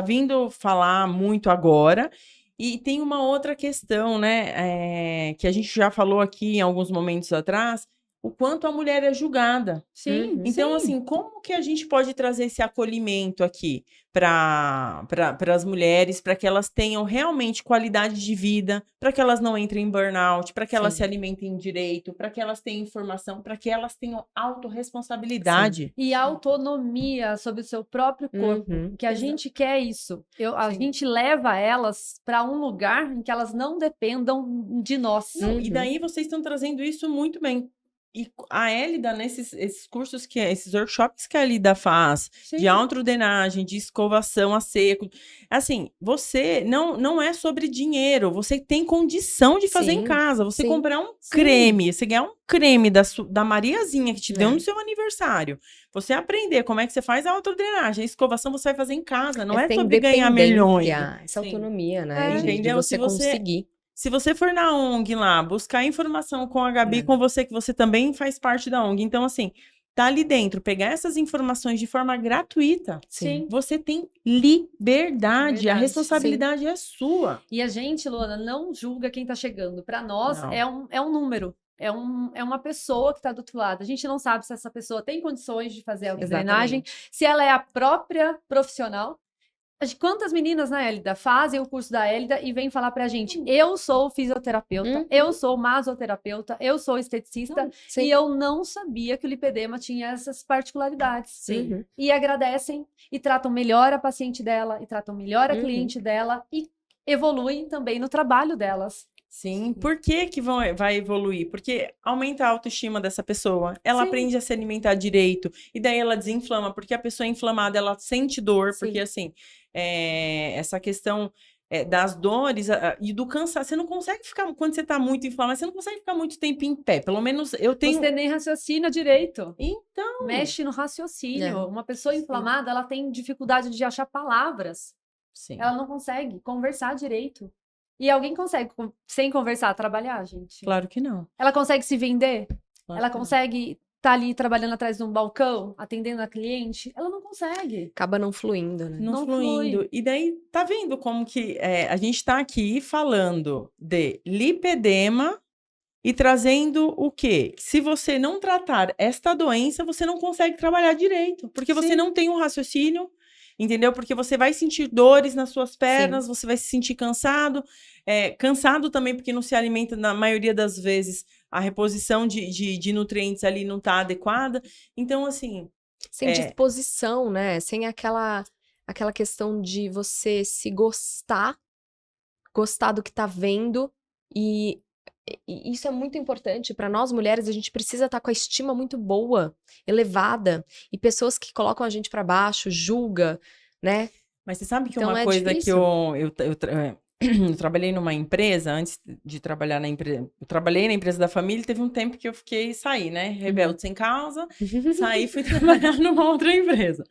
vindo falar muito agora. E tem uma outra questão, né, que a gente já falou aqui em alguns momentos atrás, o quanto a mulher é julgada. Sim. Então, sim. assim, como que a gente pode trazer esse acolhimento aqui para as mulheres, para que elas tenham realmente qualidade de vida, para que elas não entrem em burnout, para que elas Sim. se alimentem direito, para que elas tenham informação, para que elas tenham autorresponsabilidade. E autonomia sobre o seu próprio corpo. Uhum. Que a gente quer isso. A Sim. gente leva elas para um lugar em que elas não dependam de nós. Não, E Uhum. daí vocês estão trazendo isso muito bem. E a Elida, esses cursos, esses workshops que a Elida faz, Sim. de autodrenagem, de escovação a seco, assim, você não é sobre dinheiro, você tem condição de fazer em Sim, casa. Você sim, comprar um sim. creme, você ganhar um creme da Mariazinha que te deu É. no seu aniversário. Você aprender como é que você faz a autodrenagem, a escovação você vai fazer em casa, não é ter sobre ganhar milhões. independência, essa Sim. autonomia, né? É. De Entendeu? você Se você- conseguir. Se você for na ONG lá, buscar informação com a Gabi, É. com você, que você também faz parte da ONG. Então, assim, tá ali dentro, pegar essas informações de forma gratuita, Sim. você tem liberdade. A Verdade, responsabilidade é sua. E a gente, Luana, não julga quem tá chegando. Para nós, Não. é um número. É uma pessoa que está do outro lado. A gente não sabe se essa pessoa tem condições de fazer a drenagem, se ela é a própria profissional. Quantas meninas na Hélida fazem o curso da Hélida e vêm falar pra gente, eu sou fisioterapeuta, eu sou masoterapeuta, eu sou esteticista, Sim. e eu não sabia que o lipedema tinha essas particularidades. Sim. E agradecem, e tratam melhor a paciente dela, e tratam melhor a cliente dela, e evoluem também no trabalho delas. Sim, por que que vai evoluir? Porque aumenta a autoestima dessa pessoa, ela Sim. aprende a se alimentar direito, e daí ela desinflama, porque a pessoa inflamada, ela sente dor, porque assim, essa questão das dores e do cansaço, você não consegue ficar, quando você tá muito inflamado, você não consegue ficar muito tempo em pé, pelo menos eu tenho... Você nem raciocina direito. Então... Mexe no raciocínio. É. Uma pessoa inflamada, ela tem dificuldade de achar palavras. Sim. Ela não consegue conversar direito. E alguém consegue, sem conversar, trabalhar, gente? Claro que não. Ela consegue se vender? Claro Ela que não. consegue estar ali trabalhando atrás de um balcão, atendendo a cliente? Ela não consegue. Acaba não fluindo, né? Não Não fluindo. flui. E daí, tá vendo como que a gente tá aqui falando de lipedema e trazendo o quê? Se você não tratar esta doença, você não consegue trabalhar direito. Porque você Sim. não tem um raciocínio, entendeu? Porque você vai sentir dores nas suas pernas, você vai se sentir cansado. Cansado também porque não se alimenta, na maioria das vezes, a reposição de nutrientes ali não tá adequada. Então, assim... Sem disposição, né? Sem aquela questão de você se gostar do que tá vendo. E isso é muito importante. Para nós mulheres, a gente precisa estar com a estima muito boa, elevada. E pessoas que colocam a gente para baixo, julga, né? Mas você sabe que Então uma é coisa difícil. que eu trabalhei numa empresa, antes de trabalhar na empresa, eu trabalhei na empresa da família, e teve um tempo que eu saí, né, rebelde sem causa, saí e fui trabalhar numa outra empresa.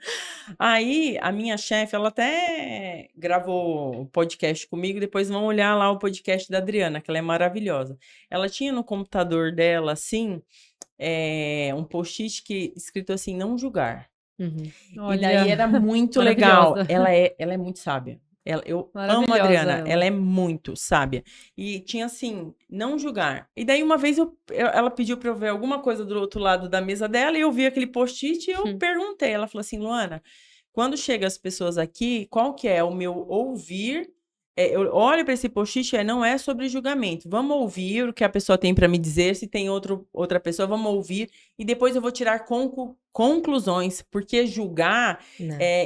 Aí, a minha chefe, ela até gravou um podcast comigo, depois vão olhar lá o podcast da Adriana, que ela é maravilhosa. Ela tinha no computador dela, assim, um post-it escrito assim, não julgar. E daí era muito legal. Ela é muito sábia. Eu amo a Adriana, ela é muito sábia. E tinha assim, não julgar. E daí uma vez ela pediu pra eu ver alguma coisa do outro lado da mesa dela, e eu vi aquele post-it e eu perguntei. Ela falou assim, Luana, quando chegam as pessoas aqui, qual que é o meu ouvir? Eu olho para esse post-it, não é sobre julgamento. Vamos ouvir o que a pessoa tem para me dizer. Se tem outra pessoa, vamos ouvir. E depois eu vou tirar conclusões, porque julgar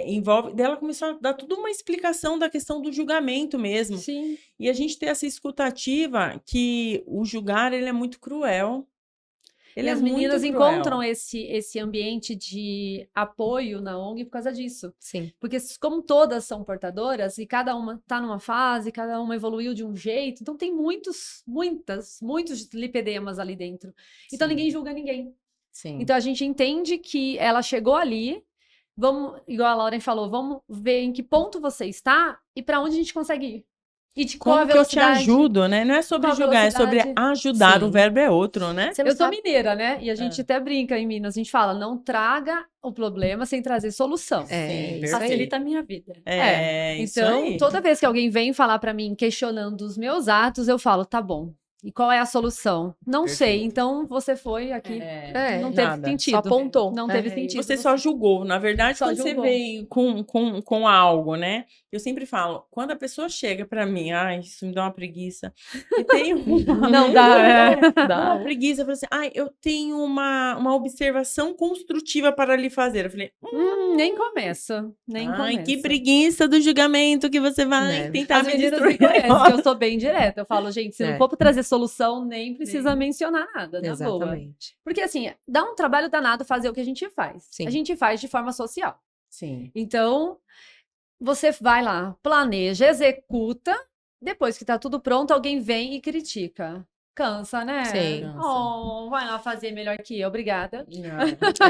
envolve... Daí ela começou a dar toda uma explicação da questão do julgamento mesmo. Sim. E a gente tem essa escutativa que o julgar, ele é muito cruel. Ele E é as muito meninas cruel. encontram esse ambiente de apoio na ONG por causa disso. Sim. Porque como todas são portadoras e cada uma está numa fase, cada uma evoluiu de um jeito, então tem muitos lipedemas ali dentro. Então Sim. ninguém julga ninguém. Sim. Então a gente entende que ela chegou ali, vamos, igual a Lauren falou, vamos ver em que ponto você está e para onde a gente consegue ir. E de qual a Como que eu te velocidade. ajudo, né? Não é sobre qual a julgar, é sobre velocidade. ajudar. Sim. O verbo é outro, né? Você não Eu sou sabe- mineira, né? E a gente até brinca em Minas, a gente fala, não traga o problema sem trazer solução. Sim, isso aí. Facilita a minha vida. Isso Então, aí. toda vez que alguém vem falar pra mim questionando os meus atos, eu falo, tá bom. E qual é a solução? Não sei. Perfeito. Então, você foi aqui. Não teve nada. sentido. Só apontou. Não É. teve sentido. Você só julgou. Na verdade, Só quando julgou. você veio com algo, né? Eu sempre falo, quando a pessoa chega pra mim, ai, isso me dá uma preguiça. E tem Não dá. dá uma preguiça. Eu falo assim, ai, eu tenho uma observação construtiva para lhe fazer. Eu falei, Nem começa. Nem ai, começa. que preguiça do julgamento que você vai Né? tentar As me meninas destruir. me conhecem, que eu sou bem direta. Eu falo, gente, se É. não for pra trazer solução, nem precisa mencionar nada, na boa. Exatamente. Porque, assim, dá um trabalho danado fazer o que a gente faz. Sim. A gente faz de forma social. Sim. Então, você vai lá, planeja, executa, depois que tá tudo pronto, alguém vem e critica. Cansa, né? Sim. Cansa. Oh, vai lá fazer melhor que eu, obrigada.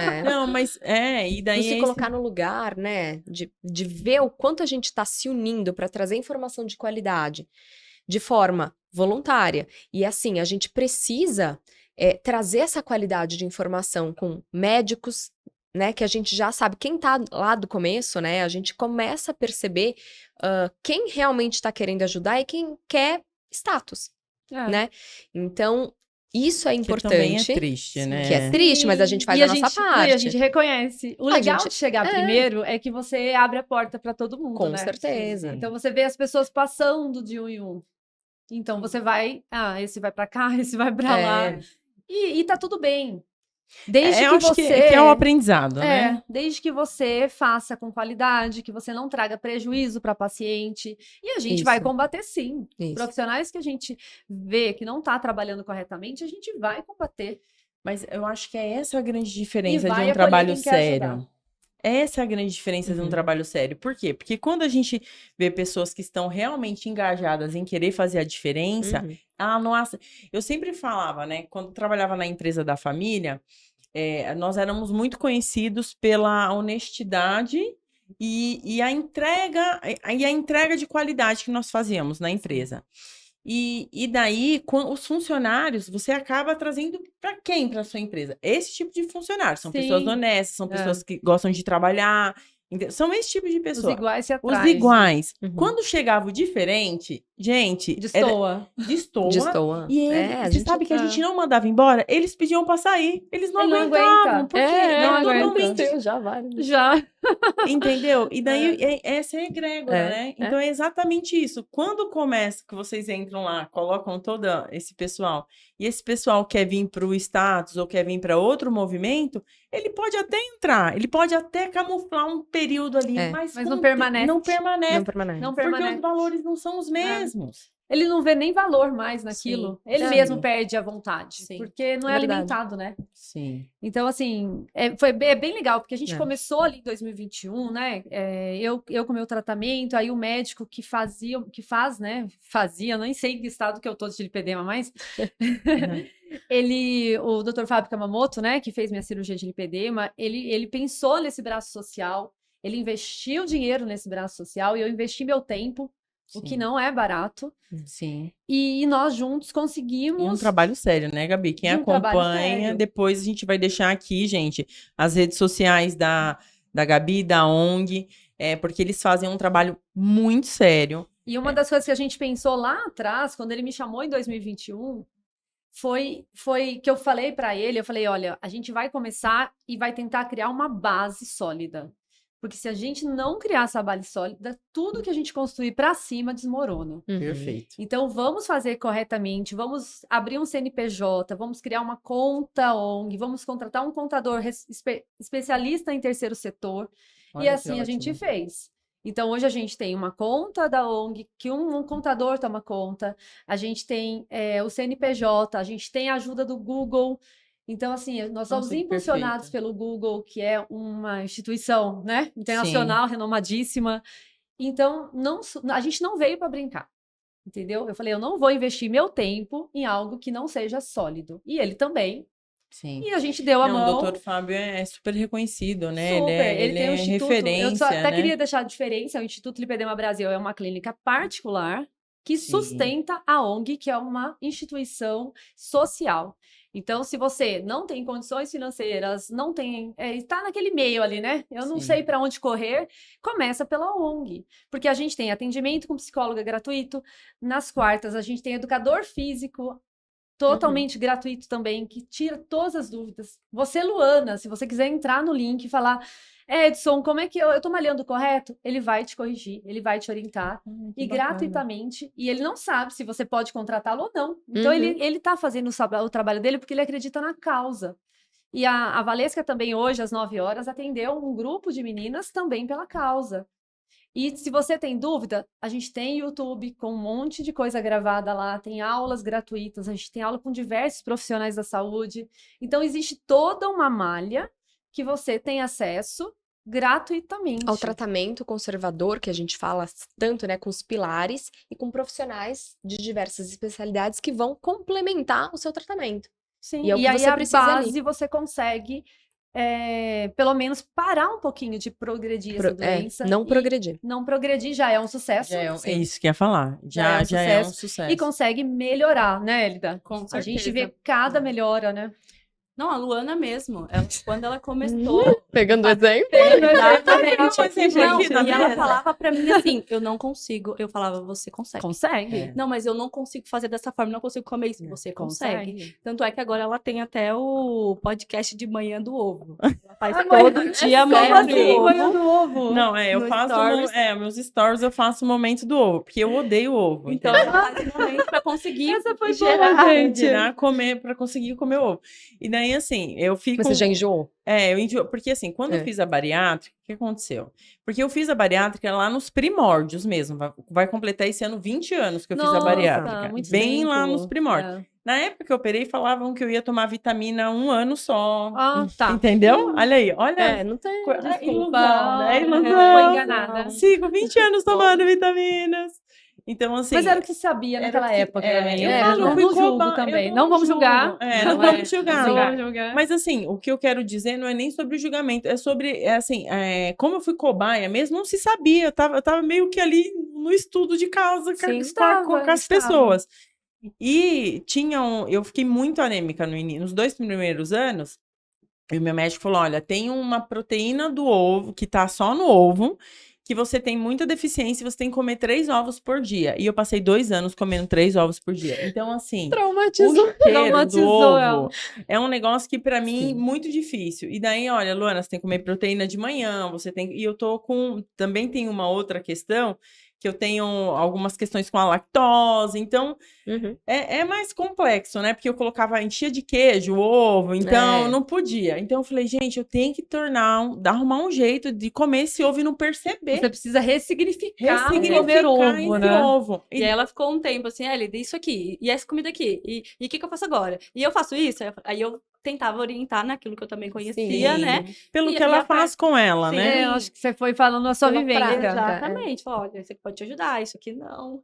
É. Não, mas e daí E se esse- colocar no lugar, né, de ver o quanto a gente está se unindo para trazer informação de qualidade de forma voluntária. E assim, a gente precisa trazer essa qualidade de informação com médicos, né, que a gente já sabe, quem tá lá do começo, né, a gente começa a perceber quem realmente está querendo ajudar e quem quer status. É. Né? Então, Isso é Que também é importante. triste, né? Que é triste, mas a gente faz E a nossa parte. E a gente reconhece. O A legal gente- de chegar primeiro é que você abre a porta para todo mundo, Com né? certeza. Então você vê as pessoas passando de um em um. Então você vai, esse vai para cá, esse vai para lá. É. E tá tudo bem. Desde Eu que acho você que é um aprendizado, né? desde que você faça com qualidade, que você não traga prejuízo para paciente. E a gente vai Isso. combater sim. Isso. Profissionais que a gente vê que não tá trabalhando corretamente, a gente vai combater. Mas eu acho que é essa a grande diferença E de vai um acolher trabalho quem quer sério. ajudar. Essa é a grande diferença de um Uhum. trabalho sério. Por quê? Porque quando a gente vê pessoas que estão realmente engajadas em querer fazer a diferença, Uhum. nossa, eu sempre falava, né? Quando eu trabalhava na empresa da família, nós éramos muito conhecidos pela honestidade e a entrega de qualidade que nós fazíamos na empresa. E daí, com os funcionários, você acaba trazendo para quem para sua empresa? Esse tipo de funcionários. São pessoas Sim. honestas, são pessoas que gostam de trabalhar. São esse tipo de Os pessoa. iguais se Os atraem. iguais. Uhum. Quando chegava o diferente, gente, Destoa. destoa. Destoa. E você sabe que a gente não mandava embora? Eles pediam pra sair. Eles não Ele não aguentavam. aguenta. Porque não é aguenta. totalmente. Já vai. Já. Entendeu? E daí, essa é a egrégora, É, né? Então, é exatamente isso. Quando começa que vocês entram lá, colocam todo esse pessoal, e esse pessoal quer vir para o status ou quer vir para outro movimento, ele pode até entrar, ele pode até camuflar um período ali, mas não permanece. Não permanece, Não permanece. Não porque permanece. os valores não são os mesmos. Ele não vê nem valor mais naquilo. Sim. Ele Sim. mesmo perde a vontade. Sim. Porque não é Verdade. alimentado, né? Sim. Então, assim, foi bem legal, porque a gente É. começou ali em 2021, né? Eu com o meu tratamento, aí o médico que faz, né? Fazia, nem sei em que estado que eu tô de lipedema, mas o Dr. Fábio Kamamoto, né, que fez minha cirurgia de lipedema, ele pensou nesse braço social, ele investiu dinheiro nesse braço social e eu investi meu tempo, o que Sim. não é barato, Sim. e nós juntos E um conseguimos. trabalho sério, né, Gabi? Quem De um trabalho acompanha, sério. depois a gente vai deixar aqui, gente, as redes sociais da Gabi, da ONG, porque eles fazem um trabalho muito sério. E uma das coisas que a gente pensou lá atrás, quando ele me chamou em 2021, foi que eu falei para ele, eu falei, olha, a gente vai começar e vai tentar criar uma base sólida. Porque se a gente não criar essa base sólida, tudo que a gente construir para cima desmorona. Uhum. Perfeito. Então, vamos fazer corretamente, vamos abrir um CNPJ, vamos criar uma conta ONG, vamos contratar um contador especialista em terceiro setor. E Olha que assim a gente ótimo. fez. Então, hoje a gente tem uma conta da ONG, que um contador toma conta, a gente tem o CNPJ, a gente tem a ajuda do Google. Então, assim, nós somos Nossa, que impulsionados perfeito. pelo Google, que é uma instituição, né, internacional, renomadíssima. Então, a gente não veio para brincar, entendeu? Eu falei, eu não vou investir meu tempo em algo que não seja sólido. E ele também. Sim. E a gente deu a Não, mão. o doutor Fábio é super reconhecido, né? Super. Ele tem um é instituto. referência, Eu só até né? queria deixar a diferença. O Instituto Lipedema Brasil é uma clínica particular que Sim. sustenta a ONG, que é uma instituição social. Então, se você não tem condições financeiras, não tem, está naquele meio ali, né? Eu não Sim. sei para onde correr, começa pela ONG. Porque a gente tem atendimento com psicóloga gratuito. Nas quartas, a gente tem educador físico totalmente gratuito também, que tira todas as dúvidas. Você, Luana, se você quiser entrar no link e falar, Edson, como é que eu tô malhando correto? Ele vai te corrigir, ele vai te orientar. Que E bacana. gratuitamente, e ele não sabe se você pode contratá-lo ou não. Então, Uhum. ele tá fazendo o trabalho dele porque ele acredita na causa. E a Valesca também hoje, às 9 horas, atendeu um grupo de meninas também pela causa. E se você tem dúvida, a gente tem YouTube com um monte de coisa gravada lá, tem aulas gratuitas, a gente tem aula com diversos profissionais da saúde. Então, existe toda uma malha que você tem acesso gratuitamente. Ao tratamento conservador, que a gente fala tanto, né, com os pilares e com profissionais de diversas especialidades que vão complementar o seu tratamento. Sim, E é o que aí você a precisa ali. base você consegue, pelo menos, parar um pouquinho de progredir essa doença. Não e progredir. não progredir já é um sucesso. É Sim. isso que eu ia falar. Já Já é um é um sucesso. sucesso. E consegue melhorar, né, Elida? Com A gente certeza. vê cada melhora, né? Não, a Luana mesmo. Quando ela começou. Pegando exemplo. Exatamente. Um exemplo Não, aqui na e ela mesa. falava pra mim assim: eu não consigo. Eu falava, você consegue. Consegue. Não, mas eu não consigo fazer dessa forma, não consigo comer isso. Você consegue. Tanto é que agora ela tem até o podcast de manhã do ovo. Ela faz todo dia amanhã do Assim, manhã ovo. do ovo. Não, eu No faço stories. meus stories, eu faço o momento do ovo, porque eu odeio ovo. Então entendeu? ela faz um momento pra conseguir Essa foi gerar. boa, gente. Gerar, comer, pra conseguir comer ovo. E daí, assim, eu fico... Mas você já enjoou? eu enjoo, porque assim, quando eu É. fiz a bariátrica, o que aconteceu? Porque eu fiz a bariátrica lá nos primórdios mesmo, vai completar esse ano 20 anos que eu fiz a Nossa, bariátrica, muito bem lá tempo. nos primórdios. Na época que eu operei, falavam que eu ia tomar vitamina 1 ano só, Ah, tá. entendeu? Olha aí, olha... Não tem. É ilusão, Desculpa, né? eu Ilusão. fui enganada. Sigo 20 anos tomando vitaminas. Então, assim... Mas era o que se sabia era naquela o que- época também. eu Eu falo, não fui julgo coba- também. eu Não vamos julgo. julgar. Não vamos julgar. Não vamos julgar. Mas assim, o que eu quero dizer não é nem sobre o julgamento, é sobre, assim, como eu fui cobaia mesmo, não se sabia, eu tava meio que ali no estudo de casa com, Sim, com as estava. pessoas. E eu fiquei muito anêmica nos 2 primeiros anos, e o meu médico falou, olha, tem uma proteína do ovo, que tá só no ovo, que você tem muita deficiência, você tem que comer 3 ovos por dia. E eu passei 2 anos comendo 3 ovos por dia. Então, assim... Traumatizou. O cheiro do Traumatizou ela. ovo é um negócio que, pra mim, Sim. muito difícil. E daí, olha, Luana, você tem que comer proteína de manhã, você tem... E eu tô com... Também tem uma outra questão, que eu tenho algumas questões com a lactose, então Uhum. é mais complexo, né? Porque eu enchia de queijo, ovo, então É. não podia. Então eu falei, gente, eu tenho que arrumar um jeito de comer esse ovo e não perceber. Você precisa ressignificar Ressignificar comer ovo, esse né? ovo. E aí ela ficou um tempo assim, Elida, isso aqui, e essa comida aqui, e o que eu faço agora? E eu faço isso? Aí eu tentava orientar naquilo que eu também conhecia, Sim. né? Pelo E- que e ela a faz com ela, Sim. né? Eu acho que você foi falando a sua Pela vivência. prática. Exatamente. Falou, olha, isso aqui pode te ajudar, isso aqui não.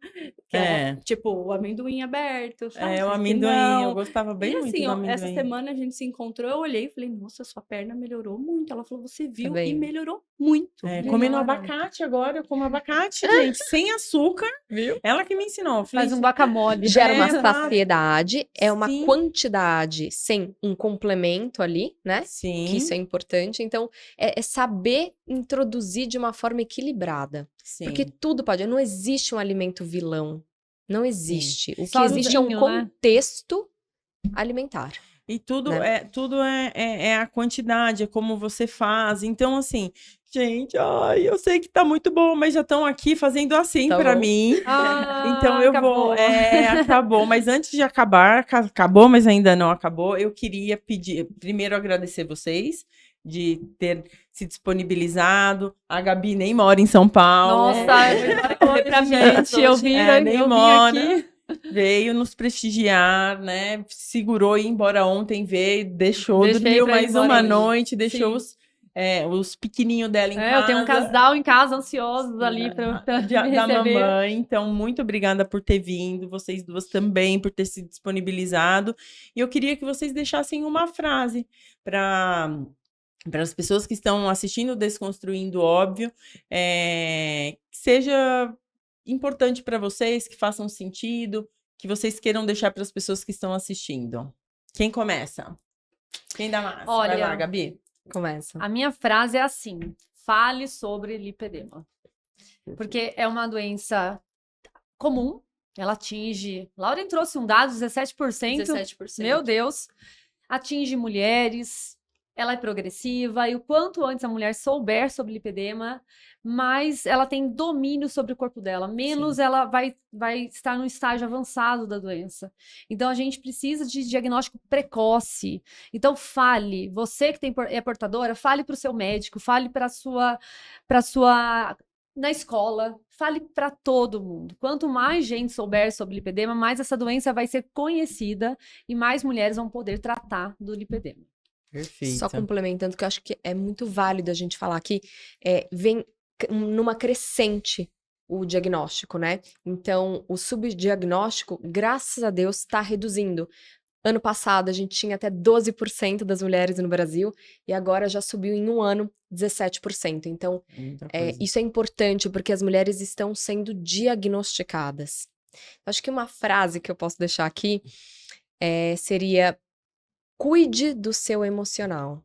Que era, tipo, o amendoim aberto. sabe? O Isso aqui amendoim, não. eu gostava bem E muito assim, do ó, amendoim. essa semana a gente se encontrou, eu olhei e falei, nossa, sua perna melhorou muito. Ela falou, você viu bem. e melhorou muito. Comendo Melhora. abacate agora, eu como abacate, gente, sem açúcar. Viu? Ela que me ensinou. Eu falei, Faz um guacamole. Gera uma exato. saciedade, é uma Sim. quantidade sem um complemento ali, né? Sim, Que isso é importante. Então, é saber introduzir de uma forma equilibrada. sim. Porque tudo pode. Não existe um alimento vilão. Não existe. O que Sozinho, existe é um né? contexto alimentar. E tudo né? é a quantidade, é como você faz. Então, assim, gente, eu sei que tá muito bom, mas já estão aqui fazendo assim Tá pra bom. mim. Ah, Então eu acabou. vou. Acabou. Mas antes de acabar, acabou, mas ainda não acabou. Eu queria primeiro agradecer vocês de ter se disponibilizado. A Gabi nem mora em São Paulo. Nossa, foi pra Gente, mente. Eu vim aqui. Veio nos prestigiar, né? Segurou e ir embora ontem, veio, Deixei dormiu pra ir mais embora uma hoje. nomeu deixou Sim. os pequenininhos dela em casa. Eu tenho um casal em casa ansiosos ali pra me da receber. mamãe. Então, muito obrigada por ter vindo. Vocês duas também por ter se disponibilizado. E eu queria que vocês deixassem uma frase para as pessoas que estão assistindo Desconstruindo Óbvio, que seja importante para vocês, que façam sentido, que vocês queiram deixar para as pessoas que estão assistindo. Quem começa? Quem dá mais? Vai Olha, lá, Gabi. Começa. A minha frase é assim: fale sobre lipedema. Porque é uma doença comum, ela atinge. Lauren trouxe um dado: 17%. 17%. Meu Deus! Atinge mulheres, ela é progressiva, e o quanto antes a mulher souber sobre lipedema, mais ela tem domínio sobre o corpo dela, menos ela vai estar no estágio avançado da doença. Então a gente precisa de diagnóstico precoce. Então fale, você que é portadora, fale para o seu médico, fale para sua na escola, fale para todo mundo. Quanto mais gente souber sobre lipedema, mais essa doença vai ser conhecida e mais mulheres vão poder tratar do lipedema. Perfeito. Só complementando, que eu acho que é muito válido a gente falar que vem numa crescente o diagnóstico, né? Então, o subdiagnóstico, graças a Deus, está reduzindo. Ano passado, a gente tinha até 12% das mulheres no Brasil, e agora já subiu em um ano 17%. Então, isso é importante, porque as mulheres estão sendo diagnosticadas. Acho que uma frase que eu posso deixar aqui seria: Cuide do seu emocional.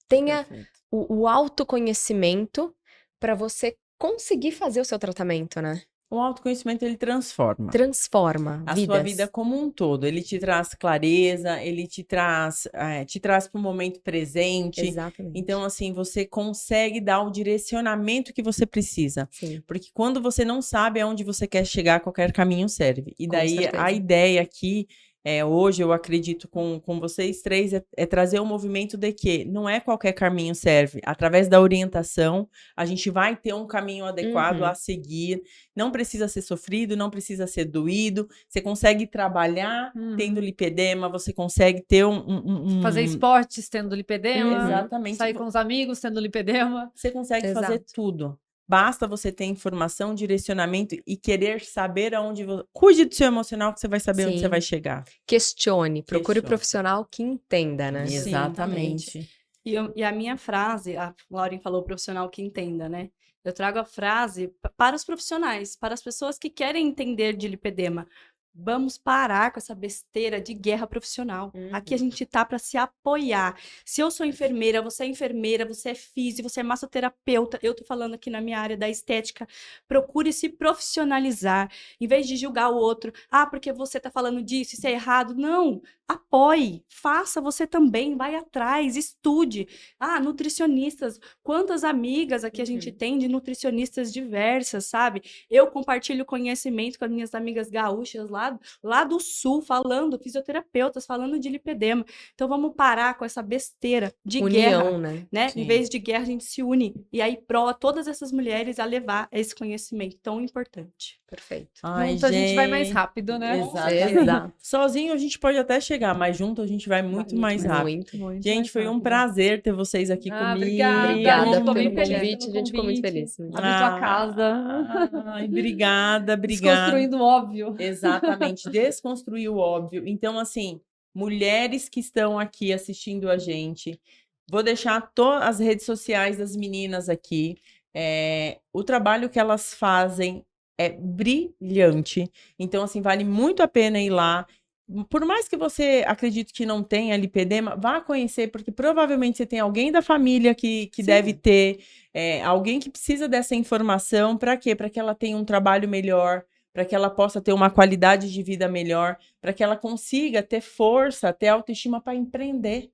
Tenha Perfeito. o autoconhecimento para você conseguir fazer o seu tratamento, né? O autoconhecimento, ele transforma Transforma a vidas. sua vida como um todo. Ele te traz clareza, ele te traz para o momento presente. Exatamente. Então, assim, você consegue dar o direcionamento que você precisa. Sim. Porque quando você não sabe aonde você quer chegar, qualquer caminho serve. E Com daí, certeza. a ideia aqui, hoje, eu acredito com vocês três, é trazer o movimento de que não é qualquer caminho serve. Através da orientação, a gente vai ter um caminho adequado a seguir. Não precisa ser sofrido, não precisa ser doído. Você consegue trabalhar tendo lipedema, você consegue ter Fazer esportes tendo lipedema. Exatamente. Sair com os amigos tendo lipedema. Você consegue fazer Exato. tudo. Basta você ter informação, direcionamento e querer saber aonde você... Cuide do seu emocional que você vai saber onde Sim. você vai chegar. Questione, procure o Questione. profissional que entenda, né? Sim. Exatamente. E a minha frase, a Lauren falou profissional que entenda, né? Eu trago a frase para os profissionais, para as pessoas que querem entender de lipedema. Vamos parar com essa besteira de guerra profissional. Aqui a gente tá para se apoiar. Se eu sou enfermeira, você é física, você é massoterapeuta, eu tô falando aqui na minha área da estética, procure se profissionalizar, em vez de julgar o outro. Ah, porque você tá falando disso, isso é errado. Não, apoie, faça você também, vai atrás, estude. Ah, nutricionistas, quantas amigas aqui a gente tem de nutricionistas diversas, sabe? Eu compartilho conhecimento com as minhas amigas gaúchas lá do sul, fisioterapeutas, falando de lipedema. Então vamos parar com essa besteira de guerra, União, né? né? Sim. Em vez de guerra, a gente se une. E aí prova todas essas mulheres a levar esse conhecimento tão importante. Perfeito. Ai, Junto a gente vai mais rápido, né? Exatamente. Exato. Sozinho a gente pode até chegar, mas junto a gente vai muito mais rápido. Muito. Gente, foi um prazer ter vocês aqui comigo. Obrigada. Obrigada Tô bem pelo feliz convite, pelo a gente ficou muito convite. feliz. Abri tua casa. Ai, obrigada. Desconstruindo o óbvio. Exatamente, desconstruir o óbvio. Então, assim, mulheres que estão aqui assistindo a gente, vou deixar as redes sociais das meninas aqui. O trabalho que elas fazem é brilhante. Então, assim, vale muito a pena ir lá. Por mais que você acredite que não tenha lipedema, vá conhecer, porque provavelmente você tem alguém da família que deve ter, alguém que precisa dessa informação. Para quê? Para que ela tenha um trabalho melhor, para que ela possa ter uma qualidade de vida melhor, para que ela consiga ter força, ter autoestima para empreender.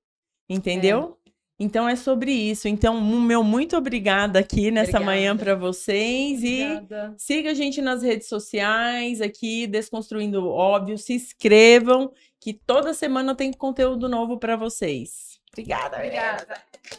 Entendeu? Então é sobre isso. Então, meu muito obrigada aqui nessa manhã para vocês. Obrigada. E siga a gente nas redes sociais aqui, Desconstruindo o Óbvio. Se inscrevam, que toda semana tem conteúdo novo para vocês. Obrigada.